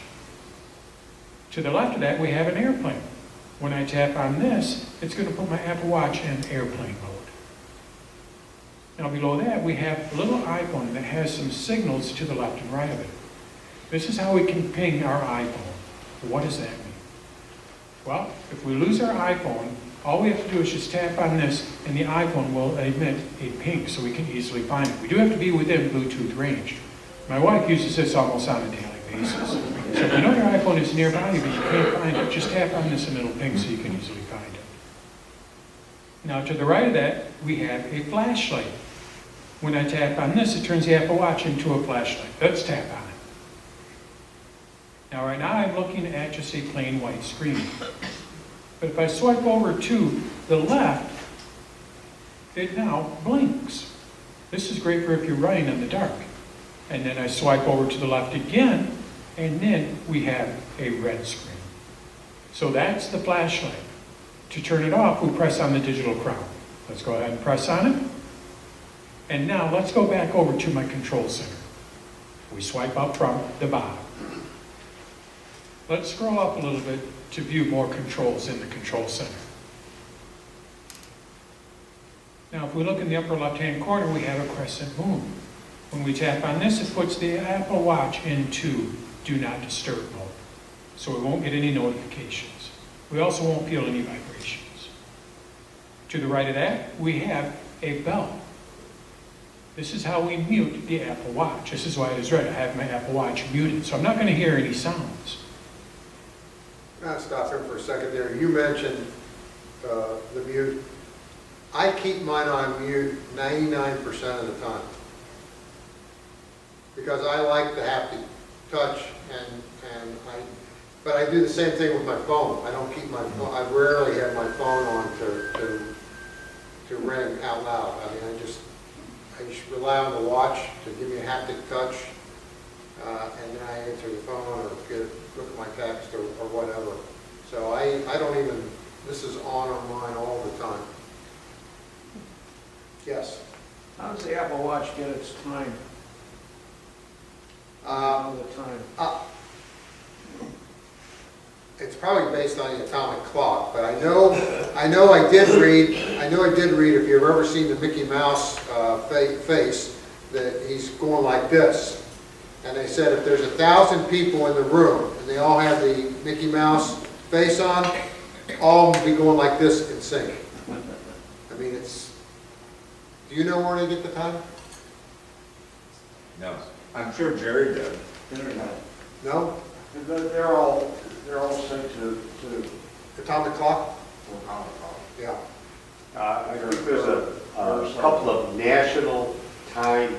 To the left of that, we have an airplane. When I tap on this, it's going to put my Apple Watch in airplane mode. Now below that, we have a little iPhone that has some signals to the left and right of it. This is how we can ping our iPhone. What does that mean? Well, if we lose our iPhone, all we have to do is just tap on this and the iPhone will emit a ping so we can easily find it. We do have to be within Bluetooth range. My wife uses this almost on a daily basis. So if you know your iPhone is nearby you but you can't find it, just tap on this and it'll ping so you can easily find it. Now to the right of that, we have a flashlight. When I tap on this, it turns the Apple Watch into a flashlight. Let's tap on it. Now right now I'm looking at just a plain white screen. But if I swipe over to the left, it now blinks. This is great for if you're running in the dark. And then I swipe over to the left again, and then we have a red screen. So that's the flashlight. To turn it off, we press on the digital crown. Let's go ahead and press on it. And now let's go back over to my control center. We swipe up from the bottom. Let's scroll up a little bit to view more controls in the control center. Now, if we look in the upper left-hand corner, we have a crescent moon. When we tap on this, it puts the Apple Watch into Do Not Disturb mode, so we won't get any notifications. We also won't feel any vibrations. To the right of that, we have a bell. This is how we mute the Apple Watch. This is why it is red. I have my Apple Watch muted, so I'm not going to hear any sounds. I'll stop here for a second there. You mentioned the mute. I keep mine on mute 99% of the time. Because I like the haptic touch but I do the same thing with my phone. I don't keep my phone, I rarely have my phone on to ring out loud. I mean, I just rely on the watch to give me a haptic touch, and then I answer the phone or look at my text or whatever. So I don't even, this is on mine all the time. Yes? How does the Apple Watch get its time? All the time. It's probably based on the atomic clock, but I know I did read, if you've ever seen the Mickey Mouse face, that he's going like this. And they said if there's 1,000 people in the room and they all have the Mickey Mouse face on, all of them will be going like this in sync. I mean, do you know where they get the time? No. I'm sure Jerry did. No? They're all sent to Atomic clock? atomic clock. Yeah. I think there's a couple of national time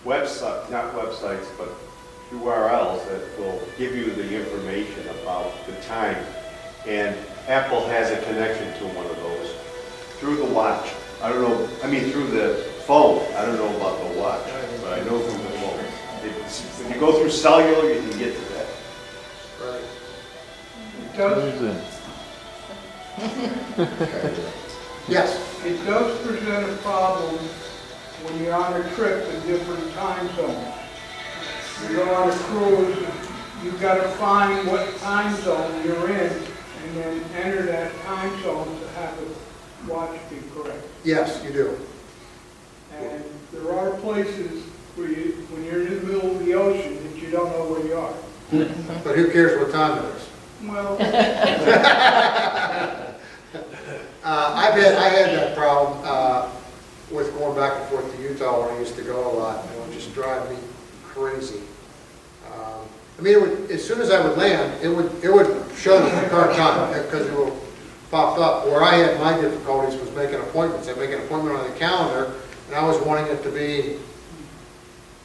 websites, not websites, but URLs that will give you the information about the time. And Apple has a connection to one of those through the watch. I don't know, I mean through the phone. I don't know about the watch, but I know through the phone. When you go through cellular, you can get to that. Right. Yes? It does present a problem when you're on a trip in different time zones. You go on a cruise, you've got to find what time zone you're in and then enter that time zone to have the watch be correct. Yes, you do. And there are places where when you're in the middle of the ocean that you don't know where you are. But who cares what time it is? Well, I had that problem with going back and forth to Utah when I used to go a lot. It would just drive me crazy. I mean, as soon as I would land, it would show the current time because it will pop up. Where I had my difficulties was making appointments. I make an appointment on the calendar, and I was wanting it to be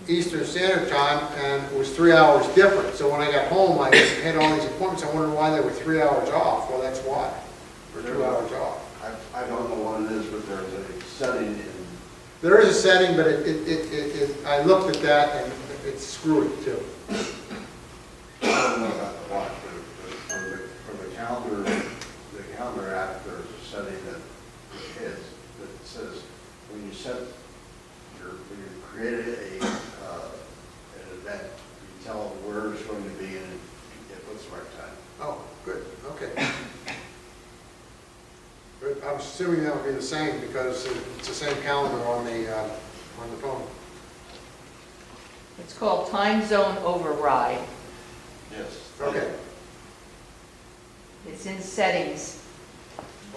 Eastern Standard Time, and it was 3 hours different. So when I got home, I had all these appointments. I wondered why they were 3 hours off. Well, that's why. We're 2 hours off. I don't know what it is, but there's a setting in. There is a setting, but I looked at that, and it's screwy too. I don't know about the watch, but for the calendar app, there's a setting that says when you create an event, you tell it where it's going to be and it puts the right time. Oh, good, okay. Good. I'm assuming that would be the same because it's the same calendar on the phone. It's called time zone override. Yes. Okay. It's in settings.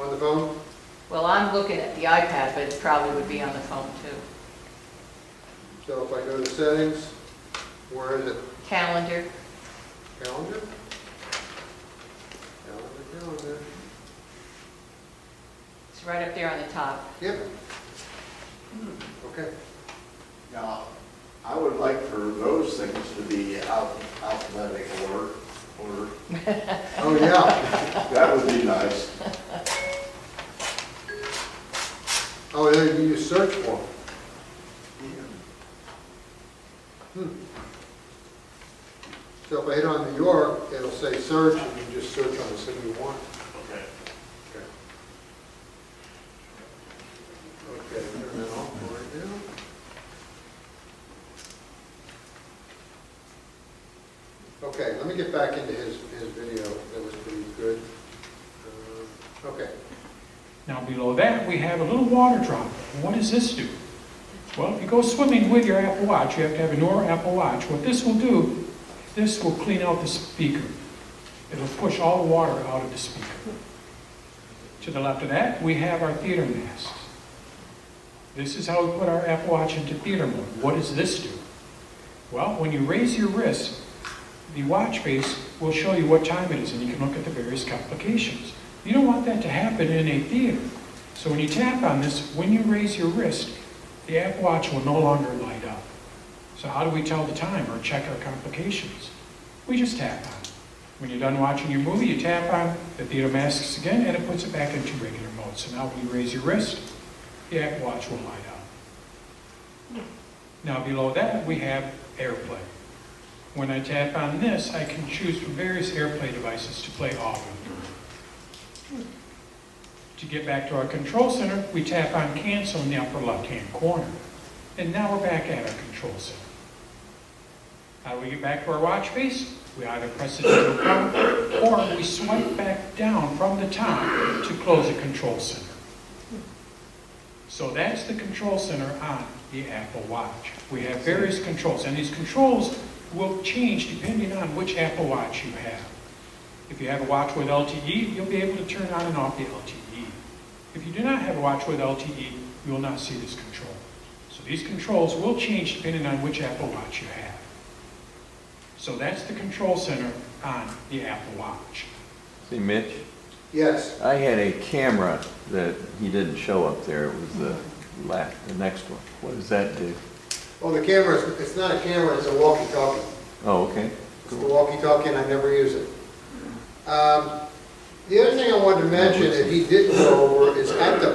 On the phone? Well, I'm looking at the iPad, but it probably would be on the phone too. So if I go to settings, where is it? Calendar. Calendar? Calendar. It's right up there on the top. Yep. Okay. Now, I would like for those things to be alphabetic order. Oh, yeah. That would be nice. Oh, there you use search for. So if I hit on New York, it'll say search, and you just search on the city you want. Okay. Okay, turn that off right now. Okay, let me get back into his video. That was pretty good. Okay. Now below that, we have a little water dropper. What does this do? Well, if you go swimming with your Apple Watch, you have to have a newer Apple Watch. What this will do, this will clean out the speaker. It'll push all the water out of the speaker. To the left of that, we have our theater masks. This is how we put our Apple Watch into theater mode. What does this do? Well, when you raise your wrist, the watch face will show you what time it is, and you can look at the various complications. You don't want that to happen in a theater. So when you tap on this, when you raise your wrist, the Apple Watch will no longer light up. So how do we tell the time or check our complications? We just tap on it. When you're done watching your movie, you tap on the theater masks again, and it puts it back into regular mode. So now when you raise your wrist, the Apple Watch will light up. Now below that, we have AirPlay. When I tap on this, I can choose from various AirPlay devices to play audio. To get back to our control center, we tap on cancel in the upper left-hand corner. And now we're back at our control center. How do we get back to our watch face? We either press it to recover, or we swipe back down from the top to close the control center. So that's the control center on the Apple Watch. We have various controls, and these controls will change depending on which Apple Watch you have. If you have a watch with LTE, you'll be able to turn on and off the LTE. If you do not have a watch with LTE, you will not see this control. So these controls will change depending on which Apple Watch you have. So that's the control center on the Apple Watch. See, Mitch, Yes. I had a camera that he didn't show up there. It was the next one. What does that do? Well, the camera, it's not a camera, it's a walkie-talkie. Oh, okay. It's the walkie-talkie, and I never use it. The other thing I wanted to mention that he didn't go over is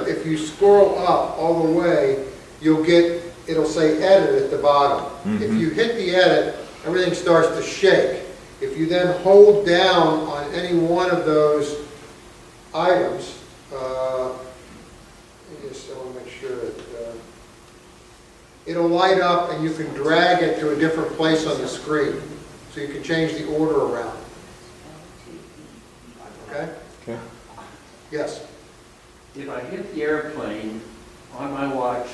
if you scroll up all the way, it'll say edit at the bottom. If you hit the edit, everything starts to shake. If you then hold down on any one of those items, I want to make sure that it'll light up, and you can drag it to a different place on the screen. So you can change the order around. Okay? Okay. Yes. If I hit the airplane on my watch,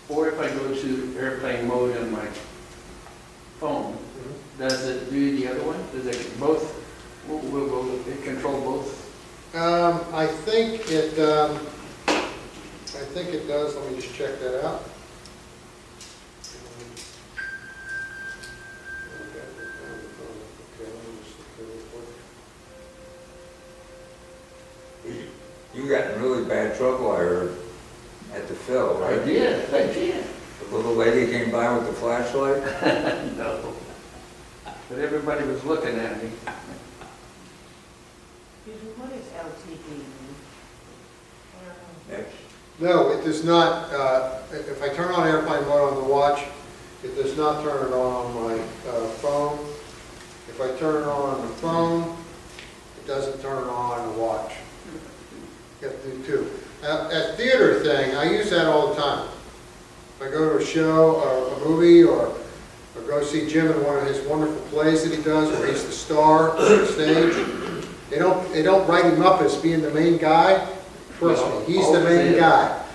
or if I go to airplane mode on my phone, does it do the other one? Does it both, will it control both? I think it does. Let me just check that out. You got in really bad trouble, I heard, at the Phil, right? I did. The little lady came by with the flashlight? No. But everybody was looking at me. What is LTE? Next. No, it does not. If I turn on airplane mode on the watch, it does not turn it on my phone. If I turn it on the phone, it doesn't turn it on the watch. You have to do two. That theater thing, I use that all the time. If I go to a show or a movie or go see Jim in one of his wonderful plays that he does where he's the star on the stage, they don't write him up as being the main guy. Trust me, he's the main guy.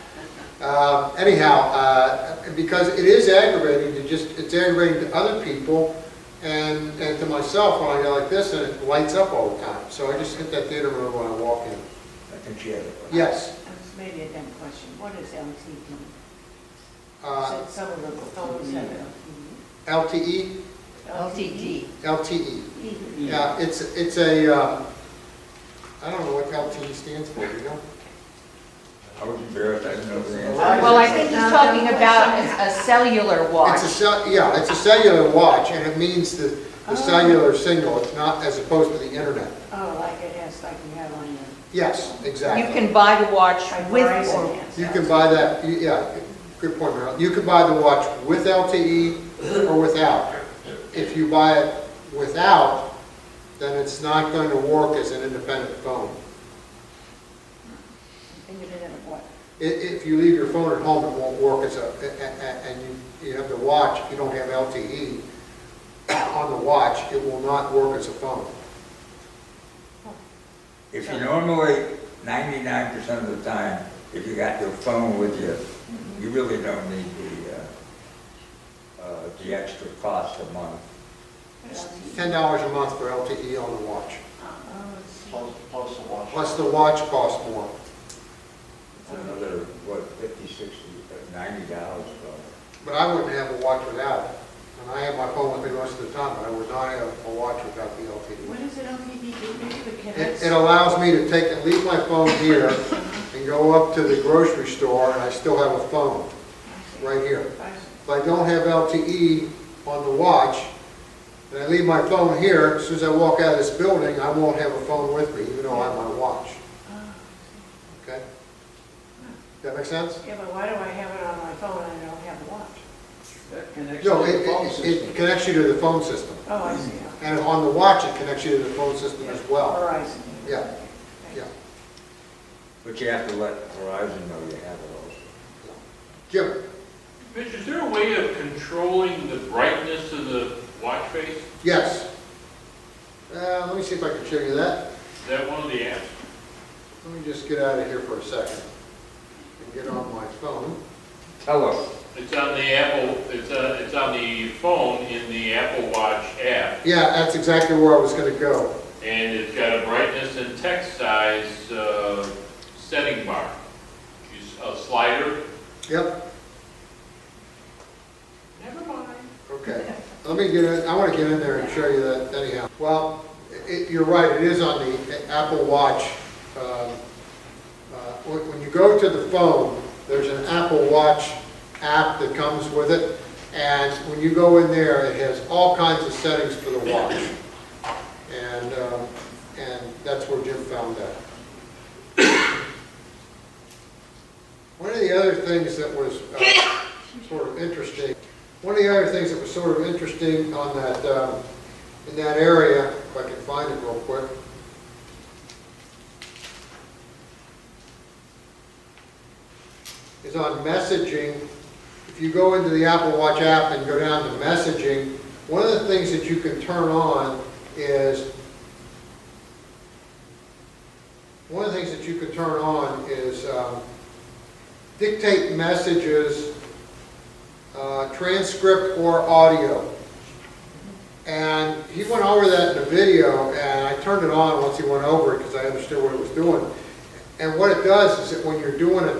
Anyhow, because it is aggravating it's aggravating to other people and to myself when I go like this, and it lights up all the time. So I just hit that theater mode when I walk in. I think she had it. Yes. That's maybe a dumb question. What is LTE? Uh, Some of the phones have LTE? LTD. LTE. Yeah, it's a, I don't know what LTE stands for, you know? I was embarrassed, I didn't know the answer. Well, I think he's talking about a cellular watch. It's a cellular watch, and it means the cellular signal. It's not as opposed to the internet. Oh, like it has, like you have on your. Yes, exactly. You can buy the watch with, Verizon or has. You can buy that, yeah, good point, Meryl. You can buy the watch with LTE or without. If you buy it without, then it's not going to work as an independent phone. Independent of what? If you leave your phone at home, it won't work as a, and you have the watch, if you don't have LTE on the watch, it will not work as a phone. If you normally, 99% of the time, if you got your phone with you, you really don't need the extra cost a month. $10 a month for LTE on the watch. Plus the watch. Plus the watch costs more. Another, what, $50, $60, $90 probably. But I wouldn't have a watch without it. And I have my phone with me most of the time, but I would not have a watch without the LTE. What does it LTE do? It allows me to take and leave my phone here and go up to the grocery store, and I still have a phone right here. If I don't have LTE on the watch, and I leave my phone here, as soon as I walk out of this building, I won't have a phone with me, even though I have my watch. Okay? That make sense? Yeah, but why do I have it on my phone and I don't have the watch? That connects No, to the phone system. it connects you to the phone system. Oh, I see. And on the watch, it connects you to the phone system as well. Oh, I see. Yeah, yeah. But you have to let Verizon know you have it also. Jim? Mitch, is there a way of controlling the brightness of the watch face? Yes. Let me see if I can show you that. Is that one of the apps? Let me just get out of here for a second and get on my phone. Tell us. It's on the Apple, it's on the phone in the Apple Watch app. Yeah, that's exactly where I was going to go. And it's got a brightness and text size setting bar. A slider. Yep. Never mind. Okay. Let me get in. I want to get in there and show you that anyhow. Well, you're right. It is on the Apple Watch. When you go to the phone, there's an Apple Watch app that comes with it, and when you go in there, it has all kinds of settings for the watch, and that's where Jim found that. One of the other things that was sort of interesting, on that in that area, if I can find it real quick. Is on messaging. If you go into the Apple Watch app and go down to messaging, one of the things that you can turn on is dictate messages, transcript or audio. And he went over that in the video, and I turned it on once he went over it because I understood what it was doing. And what it does is that when you're doing it,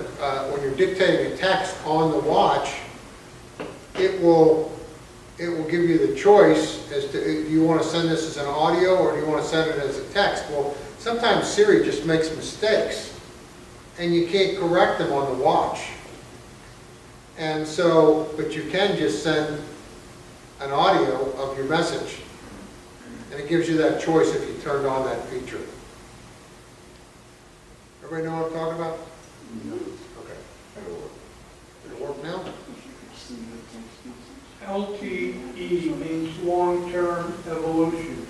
when you're dictating a text on the watch, it will give you the choice as to, do you want to send this as an audio or do you want to send it as a text? Well, sometimes Siri just makes mistakes, and you can't correct them on the watch. And so, but you can just send an audio of your message, and it gives you that choice if you turned on that feature. Everybody know what I'm talking about? Okay. Did it work now? LTE means long-term evolution.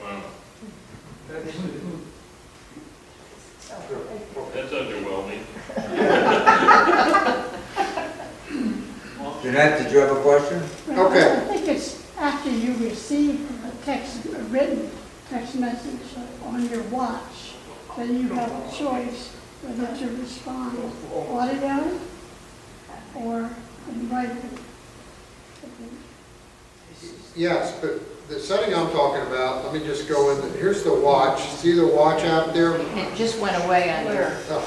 Wow. That's it. That's underwhelming. Jeanette, did you have a question? Okay. I think it's after you receive a written text message on your watch, then you have a choice whether to respond audio or in writing. Yes, but the setting I'm talking about, let me just go in, here's the watch. See the watch out there? It just went away on your, Oh,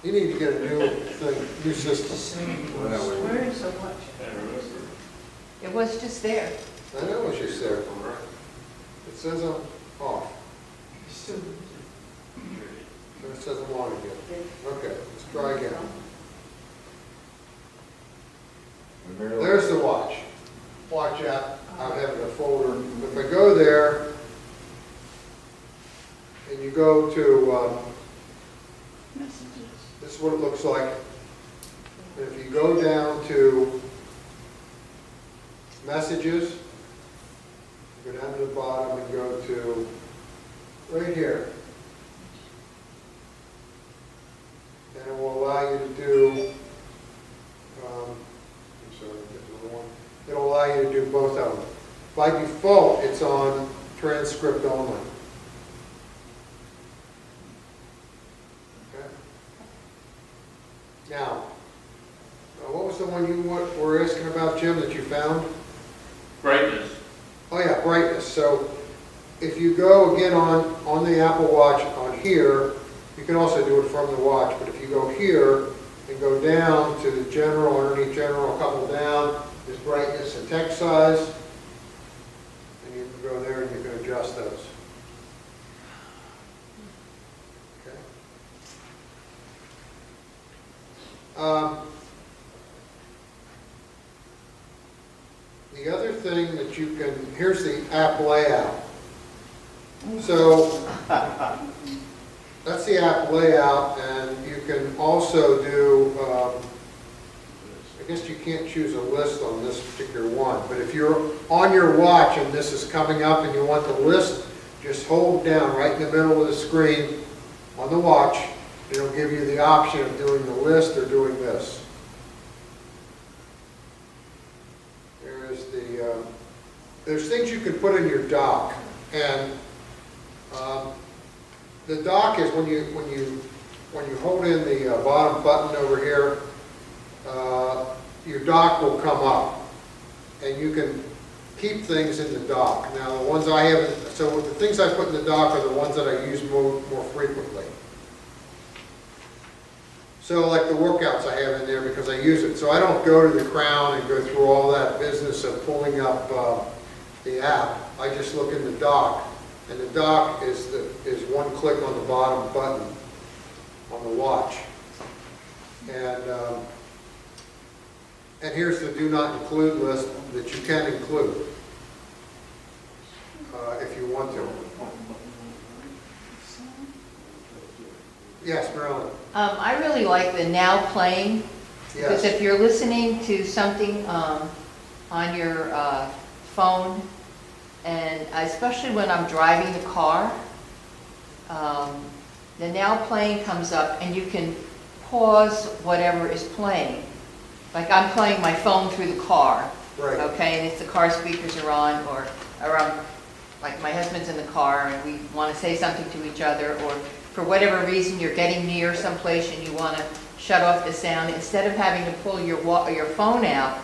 you need to get a new thing, new system. Where is the watch? it was just there. I know it's just there. It says I'm off. So it says I'm on again. Okay, let's try again. There's the watch. Watch app. I have it in a folder. If I go there, and you go to, Messages. this is what it looks like. And if you go down to messages, go down to the bottom and go to right here. And it will allow you to do, I'm sorry, get the other one. It'll allow you to do both of them. By default, it's on transcript only. Okay. Now, what was the one you were asking about, Jim, that you found? Brightness. Oh yeah, brightness. So if you go again on the Apple Watch on here, you can also do it from the watch, but if you go here and go down to the general, underneath general, a couple down, there's brightness and text size, and you can go there and you can adjust those. Okay. The other thing that you can, here's the app layout. So that's the app layout, and you can also do, I guess you can't choose a list on this particular one, but if you're on your watch and this is coming up and you want the list, just hold down right in the middle of the screen on the watch, and it'll give you the option of doing the list or doing this. There's things you can put in your dock, and the dock is when you hold in the bottom button over here, your dock will come up, and you can keep things in the dock. Now the ones I have, so the things I put in the dock are the ones that I use more frequently. So like the workouts I have in there because I use it. So I don't go to the Crown and go through all that business of pulling up the app. I just look in the dock, and the dock is one click on the bottom button on the watch. And here's the do not include list that you can include if you want to. Yes, Marilyn. I really like the now playing, because Yes. if you're listening to something on your phone, and especially when I'm driving the car, the now playing comes up and you can pause whatever is playing. Like I'm playing my phone through the car, Right. okay, and if the car speakers are on, or like my husband's in the car and we want to say something to each other, or for whatever reason you're getting near someplace and you want to shut off the sound, instead of having to pull your phone out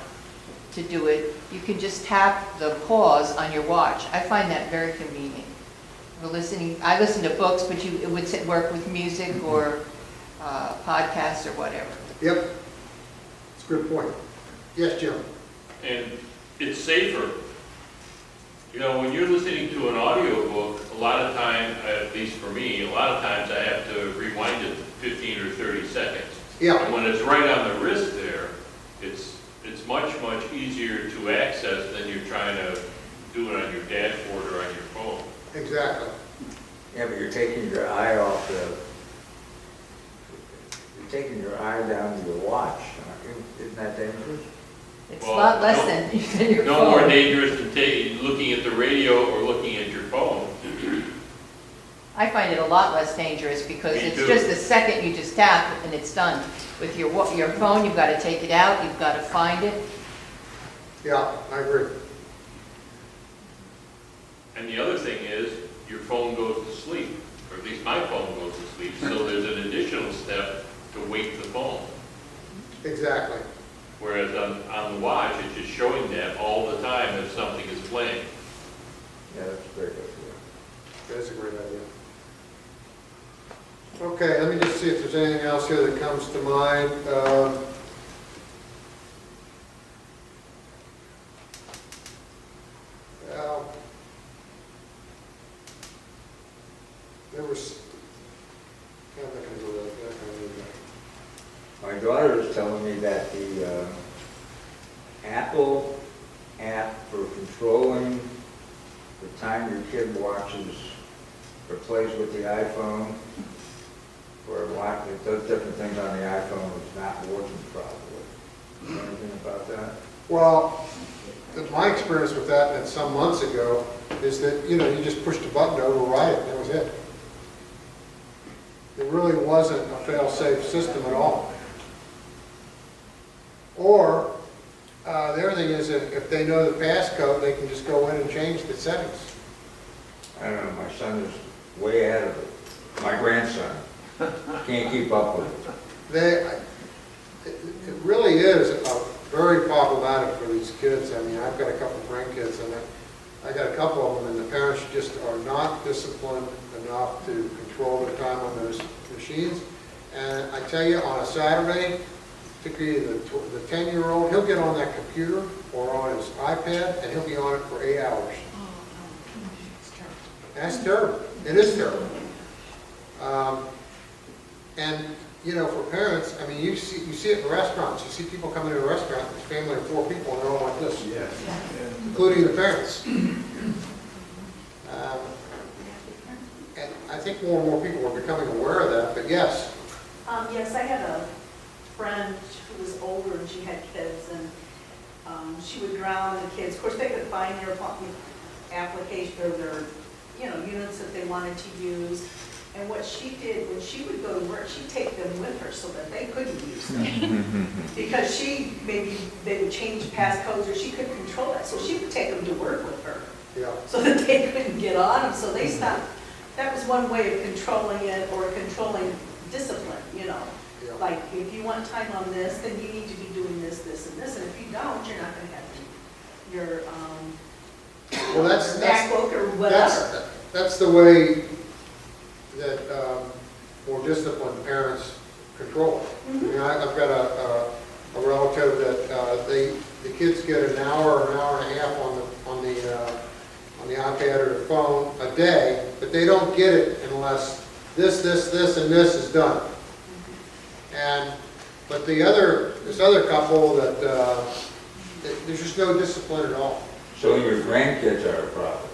to do it, you can just tap the pause on your watch. I find that very convenient. I listen to books, but it would work with music or podcasts or whatever. Yep. That's a good point. Yes, Jim. And it's safer. You know, when you're listening to an audiobook, a lot of time, at least for me, a lot of times I have to rewind it 15 or 30 seconds. Yeah. And when it's right on the wrist there, it's much easier to access than you're trying to do it on your dashboard or on your phone. Exactly. Yeah, but you're taking your eye off you're taking your eye down to your watch, aren't you? Isn't that dangerous? It's a lot less than your phone. No more dangerous than looking at the radio or looking at your phone. I find it a lot less dangerous because Me it's too. just a second you just tap and it's done. With your phone, you've got to take it out, you've got to find it. Yeah, I agree. And the other thing is, your phone goes to sleep, or at least my phone goes to sleep, so there's an additional step to wake the phone. Exactly. Whereas on the watch, it's just showing that all the time if something is playing. Yeah, that's a great idea. That's a great idea. Okay, let me just see if there's anything else here that comes to mind. Well, there was, I'm not going to go there. My daughter is telling me that the Apple app for controlling the time your kid watches or plays with the iPhone, or it does different things on the iPhone, it's not working properly. You know anything about that? Well, the my experience with that, and some months ago, is that, you know, you just push the button to override it, and that was it. It really wasn't a fail-safe system at all. Or, the other thing is that if they know the passcode, they can just go in and change the settings. I don't know, my son is way ahead of it. My grandson can't keep up with it. It really is very problematic for these kids. I mean, I've got a couple of grandkids, and I got a couple of them, and the parents just are not disciplined enough to control their time on those machines. And I tell you, on a Saturday, particularly the 10-year-old, he'll get on that computer or on his iPad, and he'll be on it for 8 hours. That's terrible. It is terrible. And, you know, for parents, I mean, you see it in restaurants. You see people coming into a restaurant, it's a family of 4 people, and they're all like this. Yes. Including the parents. And I think more and more people are becoming aware of that, but yes. Yes, I had a friend who was older and she had kids, and she would ground the kids. Of course, they could find their application or their, you know, units that they wanted to use. And what she did, when she would go to work, she'd take them with her so that they couldn't use them. Because maybe they would change passcodes or she could control that. So she would take them to work with her. Yeah. So that they couldn't get on them. So they stopped. That was one way of controlling it, or controlling discipline, you know. Yeah. Like, if you want time on this, then you need to be doing this, this, and this. And if you don't, you're not going to have your Well, that's MacBook or whatever. That's the way that more disciplined parents control it. I mean, I've got a relative that the kids get an hour and a half on the iPad or the phone a day, but they don't get it unless this, and this is done. But this other couple that there's just no discipline at all. So your grandkids are a problem.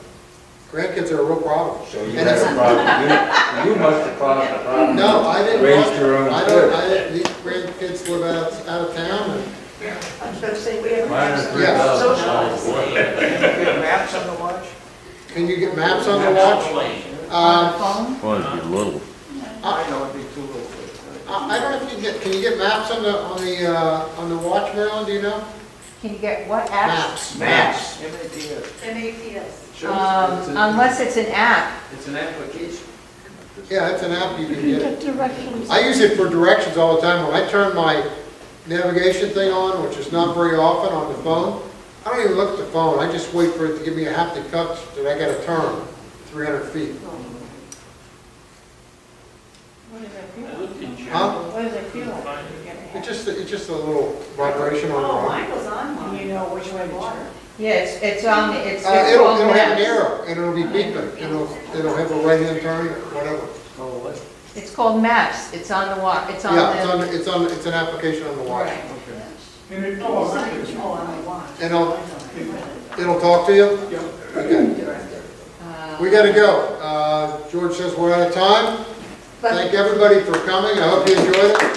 Grandkids are a real problem. So you had a problem. You must have caused a problem. No, I didn't. Raised your own kids. These grandkids live out of town, and I was going to say, we have Mine are Yeah. socialized. Maps on the watch? can you get maps on the watch? Phone? Well, it'd be little. I know it'd be too little. I don't know if can you get maps on the watch, Marilyn? Do you know? Can you get what apps? Maps. MAPS. Unless it's an app. It's an application. Yeah, it's an app you can You get. get directions. I use it for directions all the time. When I turn my navigation thing on, which is not very often on the phone, I don't even look at the phone. I just wait for it to give me a haptic touch that I got to turn 300 feet. What does that feel I looked in like? Huh? What does it feel like? It's just a little vibration on the Oh, arm. mine was on mine. You know which way to turn. Yeah, it's on, it's It'll called have an Maps. arrow, and it'll be beeping. It'll have a right-hand turn or whatever. Oh, what? It's called Maps. It's on the it's on Yeah, the. it's an application on the watch. Right. And it, Oh, on my watch. And it'll talk to you? Okay. We gotta go. George says we're out of time. Thank everybody for coming. I hope you enjoyed it.